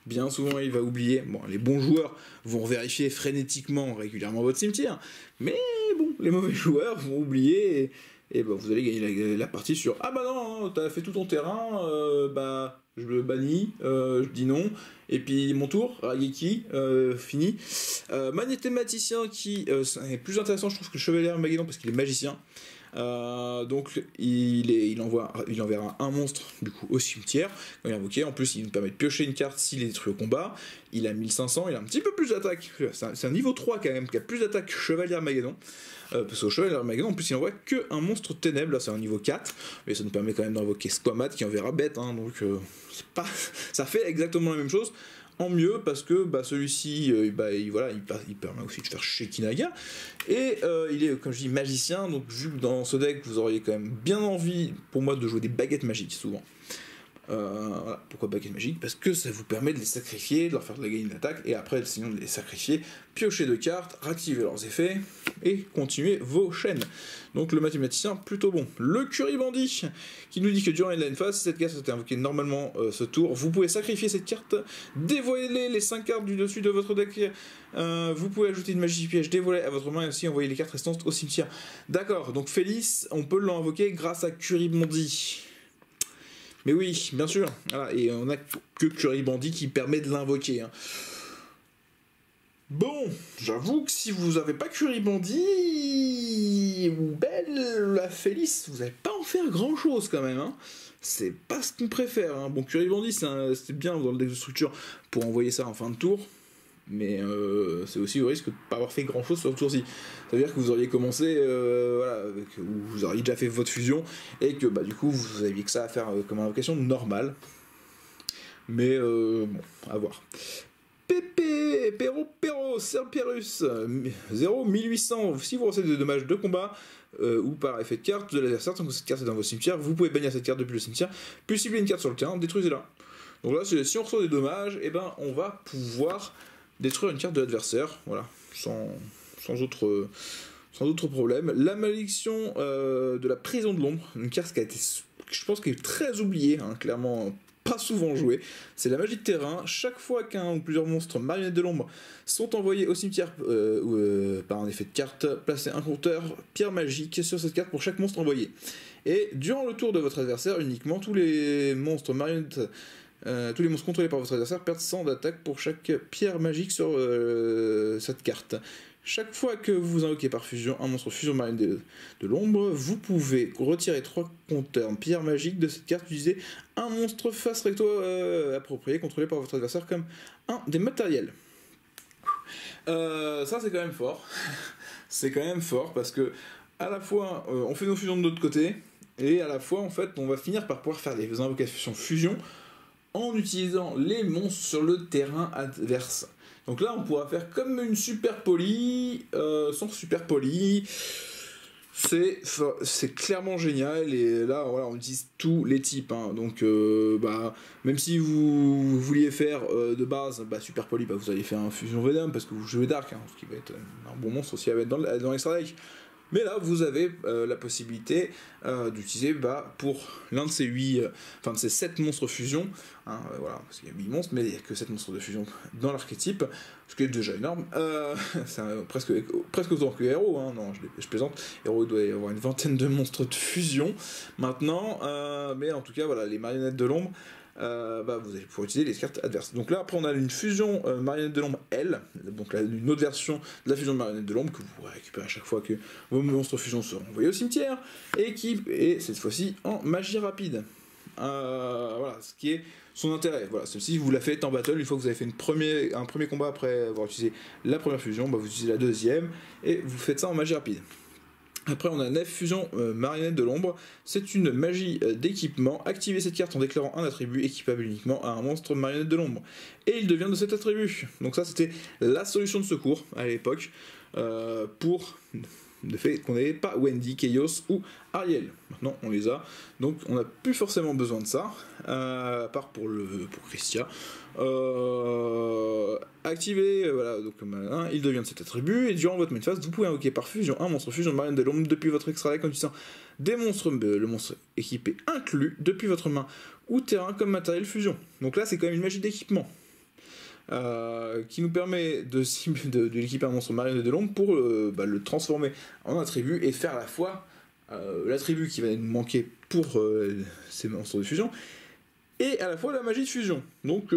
B: il va oublier. Bon, les bons joueurs vont vérifier frénétiquement, régulièrement votre cimetière, mais bon, les mauvais joueurs vont oublier et vous allez gagner la partie sur ah bah non, t'as fait tout ton terrain, je le bannis, je dis non, et puis mon tour, Rageki, fini. Magnétématicien qui est plus intéressant, je trouve, que le chevalier Armageddon parce qu'il est magicien. Donc il enverra un monstre du coup au cimetière quand il est invoqué. En plus, il nous permet de piocher une carte s'il est détruit au combat. Il a 1500, il a un petit peu plus d'attaque. C'est un niveau 3 quand même, qui a plus d'attaque que Chevalier Armageddon. Parce qu'au Chevalier Armageddon, en plus, il envoie que un monstre ténèbres. Là, c'est un niveau 4, mais ça nous permet quand même d'invoquer Squamat qui enverra bête. Hein, donc ça fait exactement la même chose. En mieux parce que celui-ci il permet aussi de faire Shekinaga et il est, comme je dis, magicien, donc vu que dans ce deck vous auriez quand même bien envie pour moi de jouer des baguettes magiques souvent. Voilà. Pourquoi baguette magique? Parce que ça vous permet de les sacrifier, de leur faire de la gagner d'attaque, et après sinon de les sacrifier, piocher 2 cartes, réactiver leurs effets, et continuer vos chaînes. Donc le mathématicien, plutôt bon. Le Curry-Bandit, qui nous dit que durant une lane phase, si cette carte était invoquée normalement ce tour, vous pouvez sacrifier cette carte, dévoiler les 5 cartes du dessus de votre deck, vous pouvez ajouter une magie piège dévoilée à votre main et aussi envoyer les cartes restantes au cimetière. D'accord, donc Félix, on peut l'invoquer grâce à Curry-Bandit. Mais oui, bien sûr. Voilà, et on a que Curry-Bandit qui permet de l'invoquer. Hein. Bon, j'avoue que si vous n'avez pas Curry-Bandit ou Belle, la Félix, vous n'allez pas en faire grand-chose quand même. Hein. C'est pas ce qu'on préfère. Hein. Bon, Curry-Bandit, c'est bien dans le deck de structure pour envoyer ça en fin de tour. Mais c'est aussi au risque de ne pas avoir fait grand chose sur le tour-ci. Ça veut dire que vous auriez commencé, vous auriez déjà fait votre fusion, et que du coup vous aviez que ça à faire comme invocation normale. Mais bon, à voir. Pépé, Perro, Cerberus, 0, 1800, si vous recevez des dommages de combat, ou par effet de carte de l'adversaire, tant que cette carte est dans votre cimetière, vous pouvez bannir cette carte depuis le cimetière, puis cibler une carte sur le terrain, détruisez-la. Donc là, si on reçoit des dommages, on va pouvoir détruire une carte de l'adversaire, voilà, sans autre problème. La malédiction de la prison de l'ombre, une carte qui a été, je pense, qui est très oubliée, hein, clairement, pas souvent joué. C'est la magie de terrain. Chaque fois qu'un ou plusieurs monstres marionnettes de l'ombre sont envoyés au cimetière par un effet de carte, placez un compteur pierre magique sur cette carte pour chaque monstre envoyé. Et durant le tour de votre adversaire, uniquement tous les monstres marionnettes, tous les monstres contrôlés par votre adversaire perdent 100 d'attaque pour chaque pierre magique sur cette carte. Chaque fois que vous invoquez par fusion un monstre fusion marine de l'ombre, vous pouvez retirer 3 compteurs pierre magique de cette carte, utiliser un monstre face recto approprié contrôlé par votre adversaire comme un des matériels. Ça c'est quand même fort. C'est quand même fort parce que à la fois on fait nos fusions de l'autre côté et à la fois en fait on va finir par pouvoir faire des invocations fusion en utilisant les monstres sur le terrain adverse. Donc là, on pourra faire comme une super poly, sans super poly. C'est clairement génial. Et là, voilà, on utilise tous les types. Hein. Donc, même si vous vouliez faire de base super poly, vous allez faire un fusion Venom parce que vous jouez Dark, hein, ce qui va être un bon monstre aussi à mettre dans l'extra deck. Mais là, vous avez la possibilité d'utiliser pour l'un de ces 7 monstres fusion. Hein, voilà, parce qu'il y a 8 monstres, mais il n'y a que 7 monstres de fusion dans l'archétype, ce qui est déjà énorme. C'est presque autant que Hero, hein, non, je plaisante. Hero doit y avoir une vingtaine de monstres de fusion maintenant, mais en tout cas, voilà, les marionnettes de l'ombre. Vous allez pouvoir utiliser les cartes adverses. Donc là, après, on a une fusion marionnette de l'ombre L, donc là, une autre version de la fusion de marionnette de l'ombre que vous pourrez récupérer à chaque fois que vos monstres fusion seront envoyés au cimetière, et qui est cette fois-ci en magie rapide. Voilà, ce qui est son intérêt. Voilà, celle-ci, vous la faites en battle, une fois que vous avez fait un premier combat après avoir utilisé la première fusion, vous utilisez la deuxième, et vous faites ça en magie rapide. Après, on a Nef Fusion Marionnette de l'ombre. C'est une magie d'équipement. Activez cette carte en déclarant un attribut équipable uniquement à un monstre marionnette de l'ombre. Et il devient de cet attribut. Donc ça, c'était la solution de secours à l'époque pour le fait qu'on n'avait pas Wendy, Chaos ou Ariel. Maintenant, on les a. Donc, on n'a plus forcément besoin de ça, à part pour Christia. Activez, voilà, donc il devient de cet attribut, et durant votre main phase, vous pouvez invoquer par fusion un monstre fusion marine de l'ombre depuis votre extra deck en utilisant des monstres, le monstre équipé inclus depuis votre main ou terrain comme matériel fusion. Donc là, c'est quand même une magie d'équipement. Qui nous permet de l'équiper un monstre marine de l'ombre pour le transformer en attribut et faire à la fois l'attribut qui va nous manquer pour ces monstres de fusion et à la fois la magie de fusion. Donc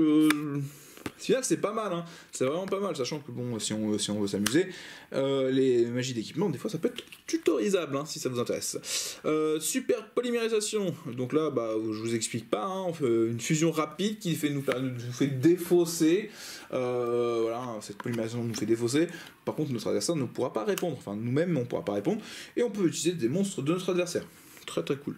B: final, c'est pas mal, hein. C'est vraiment pas mal, sachant que bon, si on veut s'amuser, les magies d'équipement, des fois ça peut être tutorisable, hein, si ça vous intéresse. Super polymérisation, donc là, je vous explique pas, hein, on fait une fusion rapide qui nous fait défausser, voilà, cette polymérisation nous fait défausser, par contre notre adversaire ne pourra pas répondre, enfin nous-mêmes on ne pourra pas répondre, et on peut utiliser des monstres de notre adversaire. Très très cool.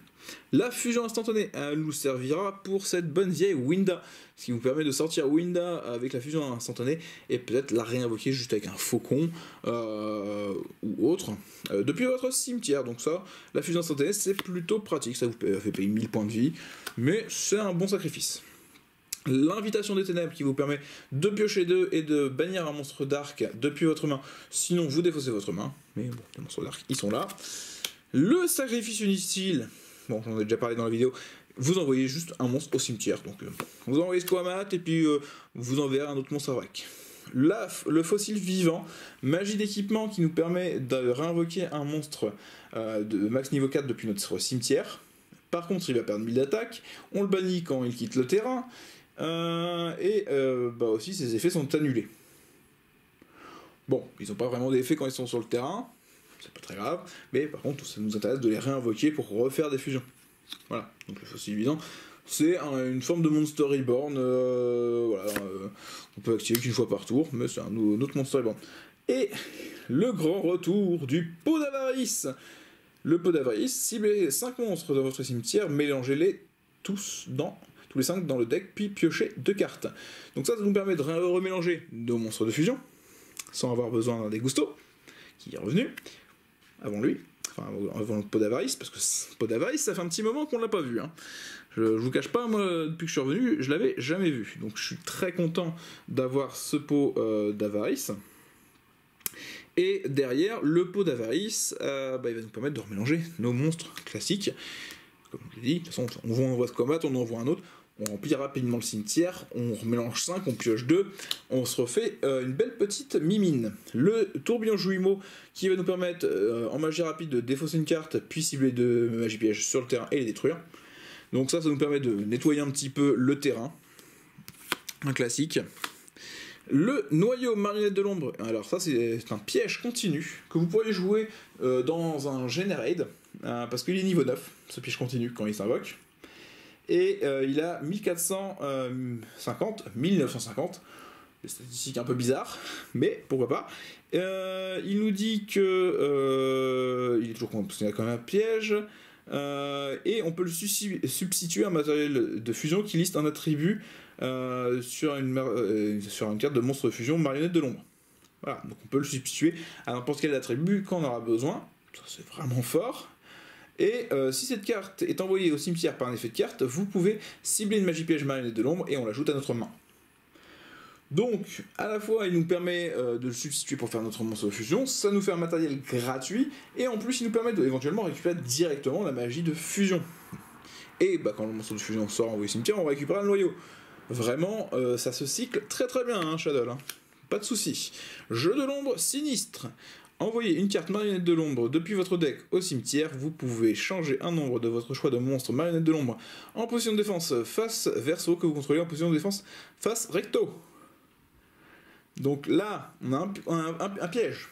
B: La fusion instantanée, elle nous servira pour cette bonne vieille Winda, ce qui vous permet de sortir Winda avec la fusion instantanée et peut-être la réinvoquer juste avec un faucon ou autre depuis votre cimetière. Donc ça, la fusion instantanée, c'est plutôt pratique, ça vous fait payer 1000 points de vie, mais c'est un bon sacrifice. L'invitation des ténèbres qui vous permet de piocher 2 et de bannir un monstre d'arc depuis votre main, sinon vous défaussez votre main, mais bon, les monstres d'arc, ils sont là. Le sacrifice inutile, bon, j'en ai déjà parlé dans la vidéo, vous envoyez juste un monstre au cimetière. Donc, vous envoyez Squamat et puis vous enverrez un autre monstre avec. Le fossile vivant, magie d'équipement qui nous permet de réinvoquer un monstre de max niveau 4 depuis notre cimetière. Par contre, il va perdre 1000 d'attaque, on le bannit quand il quitte le terrain, aussi ses effets sont annulés. Bon, ils n'ont pas vraiment d'effet quand ils sont sur le terrain. C'est pas très grave, mais par contre ça nous intéresse de les réinvoquer pour refaire des fusions. Voilà, donc le fossile vivant, c'est une forme de Monster Reborn, on peut activer qu'une fois par tour, mais c'est un autre Monster Reborn. Et le grand retour du pot d'avarice. Le pot d'avarice, ciblez 5 monstres dans votre cimetière, mélangez-les tous les 5 dans le deck, puis piochez 2 cartes. Donc ça nous permet de remélanger nos monstres de fusion, sans avoir besoin d'un Degusto, qui est revenu avant lui, avant le pot d'avarice, parce que le pot d'avarice, ça fait un petit moment qu'on l'a pas vu. Hein. Je vous cache pas, moi, depuis que je suis revenu, je l'avais jamais vu. Donc je suis très content d'avoir ce pot d'avarice. Et derrière, le pot d'avarice, il va nous permettre de remélanger nos monstres classiques. Comme je l'ai dit, de toute façon, on envoie ce combat, on envoie un autre. on remplit rapidement le cimetière, on remélange 5, on pioche 2, on se refait une belle petite mimine. Le tourbillon Jouimo qui va nous permettre en magie rapide de défausser une carte, puis cibler de magie piège sur le terrain et les détruire. Donc ça nous permet de nettoyer un petit peu le terrain. Un classique. Le noyau marionnette de l'ombre, alors ça c'est un piège continu que vous pourriez jouer dans un Generate, parce qu'il est niveau 9, ce piège continu quand il s'invoque. Et il a 1950, des statistiques un peu bizarres, mais pourquoi pas. Il nous dit que il est toujours considéré comme un piège, et on peut le substituer à un matériel de fusion qui liste un attribut sur une carte de monstre de fusion marionnette de l'ombre. Voilà, donc on peut le substituer à n'importe quel attribut quand on aura besoin, ça c'est vraiment fort. Et si cette carte est envoyée au cimetière par un effet de carte, vous pouvez cibler une magie piège marionnette de l'ombre et on l'ajoute à notre main. Donc, à la fois, il nous permet de le substituer pour faire notre monstre de fusion, ça nous fait un matériel gratuit, et en plus, il nous permet d'éventuellement récupérer directement la magie de fusion. Et bah, quand le monstre de fusion sort envoyé au cimetière, on récupère un noyau. Vraiment, ça se cycle très très bien, hein, Shadow. Hein. Pas de soucis. Jeu de l'ombre sinistre. Envoyez une carte marionnette de l'ombre depuis votre deck au cimetière. Vous pouvez changer un nombre de votre choix de monstre marionnette de l'ombre en position de défense face verso que vous contrôlez en position de défense face recto. Donc là, on a un piège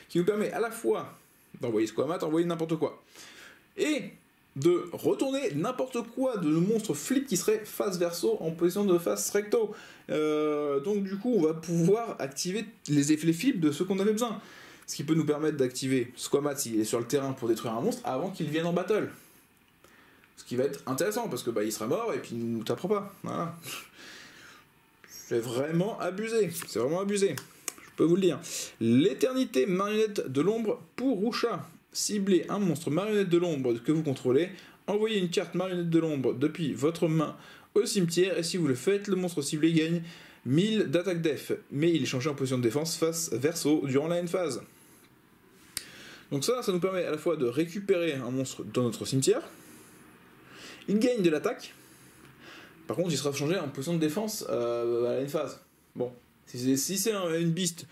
B: qui nous permet à la fois d'envoyer Squamat, d'envoyer n'importe quoi, et de retourner n'importe quoi de monstre flip qui serait face verso en position de face recto. Donc du coup, on va pouvoir activer les flips de ceux qu'on avait besoin. Ce qui peut nous permettre d'activer Squamat s'il est sur le terrain pour détruire un monstre avant qu'il vienne en battle. Ce qui va être intéressant parce que bah, il sera mort et puis il ne nous tapera pas. Voilà. C'est vraiment abusé. C'est vraiment abusé. Je peux vous le dire. L'éternité marionnette de l'ombre pour Rusha. Ciblez un monstre marionnette de l'ombre que vous contrôlez. Envoyez une carte marionnette de l'ombre depuis votre main au cimetière. Et si vous le faites, le monstre ciblé gagne 1000 d'attaque def. Mais il est changé en position de défense face verso durant la end phase. Donc ça nous permet à la fois de récupérer un monstre dans notre cimetière. Il gagne de l'attaque. Par contre, il sera changé en position de défense à la end phase. Bon, si c'est une beast,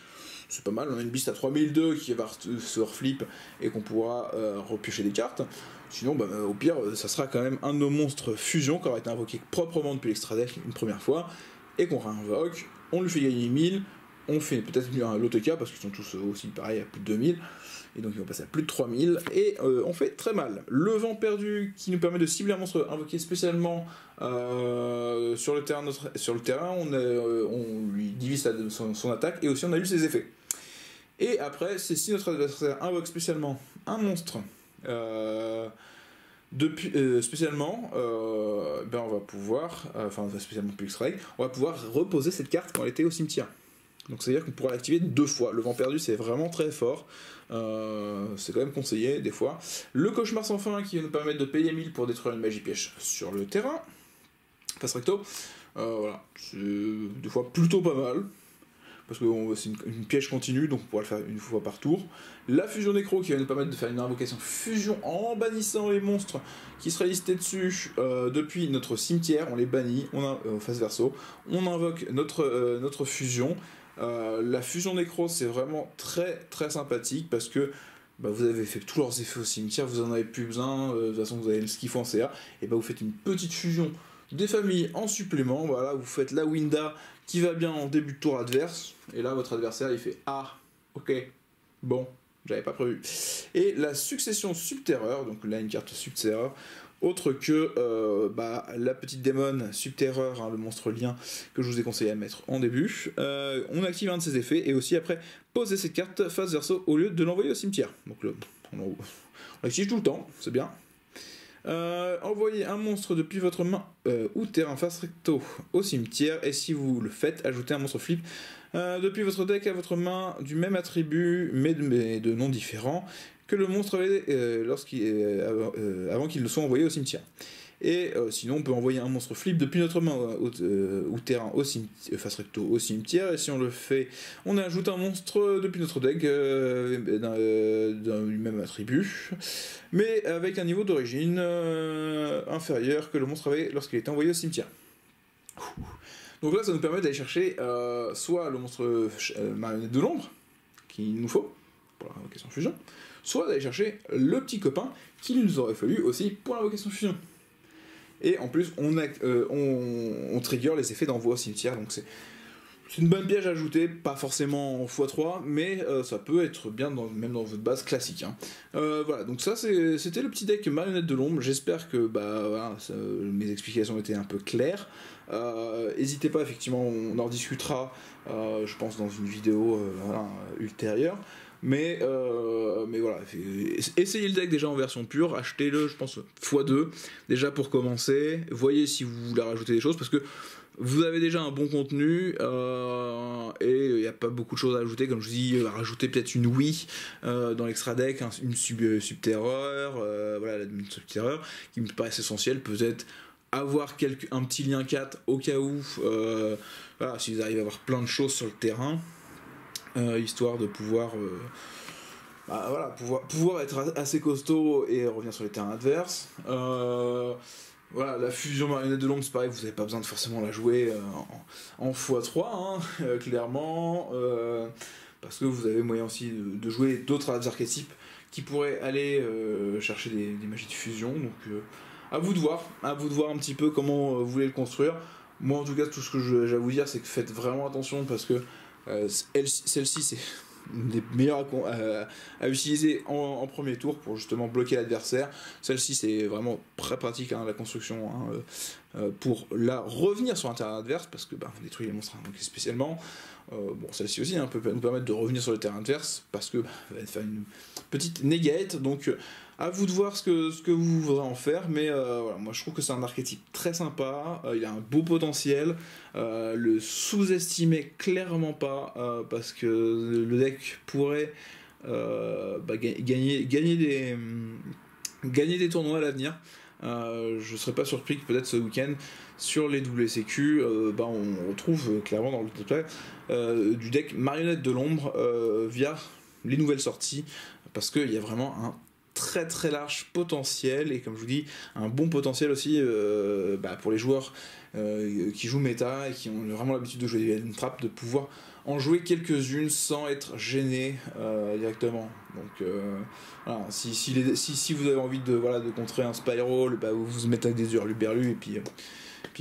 B: c'est pas mal. On a une beast à 3002 qui va se reflip et qu'on pourra repiocher des cartes. Sinon, bah, au pire, ça sera quand même un de nos monstres fusion qui aura été invoqué proprement depuis l'extra deck une première fois et qu'on réinvoque. On lui fait gagner 1000. On fait peut-être un l'OTK parce qu'ils sont tous aussi pareils à plus de 2000. Et donc ils vont passer à plus de 3000. Et on fait très mal. Le vent perdu qui nous permet de cibler un monstre invoqué spécialement sur le terrain. On lui divise son attaque et aussi on annule ses effets. Et après, c'est si notre adversaire invoque spécialement un monstre spécialement, ben on va pouvoir, spécialement plus X-Ray, on va pouvoir reposer cette carte quand elle était au cimetière. Donc c'est à dire qu'on pourra l'activer 2 fois. Le vent perdu c'est vraiment très fort. C'est quand même conseillé des fois. Le cauchemar sans fin qui va nous permettre de payer 1000 pour détruire une magie piège sur le terrain. Face recto. Voilà. C'est des fois plutôt pas mal. Parce que c'est une piège continue, donc on pourra le faire une fois par tour. La fusion nécro qui va nous permettre de faire une invocation fusion en bannissant les monstres qui seraient listés dessus depuis notre cimetière. On les bannit, on a face verso. On invoque notre fusion. La fusion nécro c'est vraiment très très sympathique parce que bah, vous avez fait tous leurs effets au cimetière, vous en avez plus besoin, de toute façon vous avez ce qu'il faut en CA, et bah vous faites une petite fusion des familles en supplément, voilà, vous faites la Winda qui va bien en début de tour adverse, et là votre adversaire il fait ah, ok, bon, j'avais pas prévu. Et la succession subterreur, donc là une carte subterreur, autre que la petite démon subterreur, hein, le monstre lien que je vous ai conseillé à mettre en début. On active un de ses effets et aussi après poser cette carte face verso au lieu de l'envoyer au cimetière. Donc on l'active tout le temps, c'est bien. Envoyez un monstre depuis votre main ou terrain face recto au cimetière et si vous le faites, ajoutez un monstre flip depuis votre deck à votre main du même attribut mais de noms différents que le monstre avait avant qu'il ne soit envoyé au cimetière. Et sinon, on peut envoyer un monstre flip depuis notre main ou terrain face recto au cimetière. Et si on le fait, on ajoute un monstre depuis notre deck du même attribut, mais avec un niveau d'origine inférieur que le monstre avait lorsqu'il était envoyé au cimetière. Donc là, ça nous permet d'aller chercher soit le monstre marionnette de l'ombre qu'il nous faut pour l'invocation fusion, soit d'aller chercher le petit copain qu'il nous aurait fallu aussi pour l'invocation fusion. Et en plus, on trigger les effets d'envoi au cimetière, donc c'est une bonne piège à ajouter, pas forcément en x3, mais ça peut être bien même dans votre base classique. Hein. Voilà, donc ça c'était le petit deck marionnette de l'ombre. J'espère que voilà, mes explications étaient un peu claires. N'hésitez pas, effectivement, on en discutera, je pense, dans une vidéo ultérieure. Mais voilà, essayez le deck déjà en version pure, achetez-le, je pense, x2, déjà pour commencer. Voyez si vous voulez rajouter des choses, parce que vous avez déjà un bon contenu et il n'y a pas beaucoup de choses à ajouter. Comme je vous dis, rajouter peut-être une Wii dans l'extra deck, une subterreur, voilà, une subterreur qui me paraît essentielle. Peut-être avoir un petit lien 4 au cas où, voilà, si vous arrivez à avoir plein de choses sur le terrain, histoire de pouvoir. Voilà, pouvoir être assez costaud et revenir sur les terrains adverses. Voilà, la fusion marionnette de l'ombre, c'est pareil, vous n'avez pas besoin de forcément la jouer en x3, hein, clairement, parce que vous avez moyen aussi de jouer d'autres archétypes qui pourraient aller chercher des magies de fusion. Donc à vous de voir un petit peu comment vous voulez le construire. Moi, en tout cas, tout ce que j'ai à vous dire, c'est que faites vraiment attention, parce que celle-ci, c'est une des meilleures à utiliser en premier tour pour justement bloquer l'adversaire. Celle-ci, c'est vraiment très pratique, hein, la construction, hein, pour revenir sur un terrain adverse, parce que vous détruisez les monstres invoqués spécialement. Bon, celle-ci aussi, hein, peut nous permettre de revenir sur le terrain adverse, parce que va faire une petite negate. Donc à vous de voir ce que vous voudrez en faire, mais voilà, moi je trouve que c'est un archétype très sympa, il a un beau potentiel, le sous-estimez clairement pas, parce que le deck pourrait gagner des tournois à l'avenir. Je serais pas surpris que peut-être ce week-end sur les WCQ on retrouve clairement dans le display du deck marionnette de l'ombre via les nouvelles sorties, parce qu'il y a vraiment un très très large potentiel, et comme je vous dis, un bon potentiel aussi pour les joueurs qui jouent méta et qui ont vraiment l'habitude de jouer des Hidden Trap, de pouvoir en jouer quelques-unes sans être gêné directement. Donc voilà, si vous avez envie de contrer un Spiral, vous vous mettez avec des hurluberlus, et puis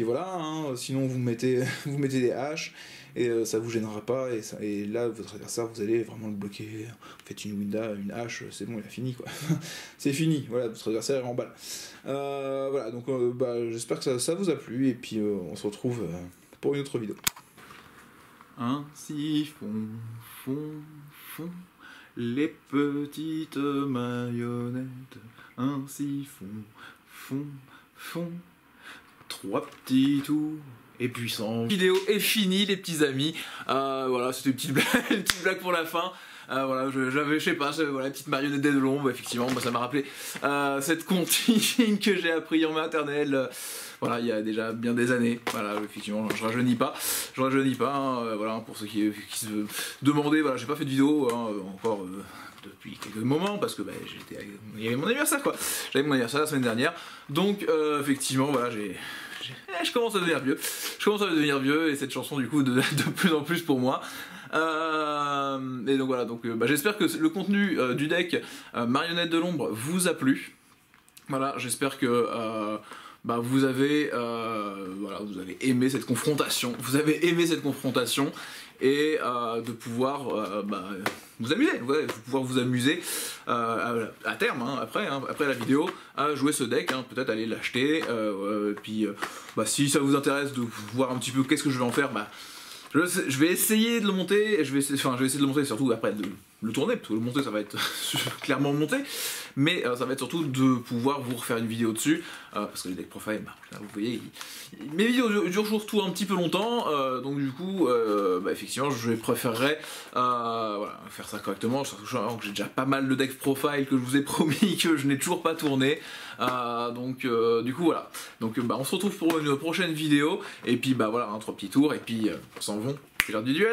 B: voilà, hein. Sinon vous mettez des haches, et ça vous gênera pas, et là votre adversaire, vous allez vraiment le bloquer. Vous faites une winda, une hache, c'est bon, il a fini, quoi. C'est fini, voilà, votre adversaire est en balle. Voilà, donc j'espère que ça vous a plu, et puis on se retrouve pour une autre vidéo.
A: Ainsi font les petites marionnettes, ainsi font 3 petits tours et puissants. La vidéo est finie, les petits amis. Voilà, c'était une petite blague pour la fin. Voilà, j'avais, je sais pas, voilà, petite marionnette de l'ombre, effectivement, ça m'a rappelé cette comptine que j'ai appris en maternelle, voilà, il y a déjà bien des années. Voilà, effectivement, je rajeunis pas, hein, voilà, pour ceux qui se demandaient, voilà, j'ai pas fait de vidéo encore depuis quelques moments, parce que il y avait mon anniversaire, quoi. J'avais mon anniversaire la semaine dernière, donc effectivement, voilà, je commence à devenir vieux, et cette chanson, du coup, de plus en plus pour moi. Et donc voilà, j'espère que le contenu du deck marionnette de l'ombre vous a plu. Voilà, j'espère que vous avez aimé cette confrontation. Et de pouvoir vous amuser, vous amuser à terme, hein, après la vidéo, à jouer ce deck, hein, peut-être aller l'acheter, puis si ça vous intéresse de voir un petit peu qu'est-ce que je vais en faire, je vais essayer de le monter, je vais essayer de le monter, surtout après de le tourner, parce que le monter, ça va être clairement monté, mais ça va être surtout de pouvoir vous refaire une vidéo dessus, parce que les deck profile, là, vous voyez, mes vidéos durent surtout un petit peu longtemps, donc du coup, effectivement, je préférerais faire ça correctement, sachant que j'ai déjà pas mal de deck profile que je vous ai promis que je n'ai toujours pas tourné, donc du coup voilà, donc on se retrouve pour une prochaine vidéo, et puis voilà, 3 petits tours, et puis on s'en va, c'est l'heure du duel.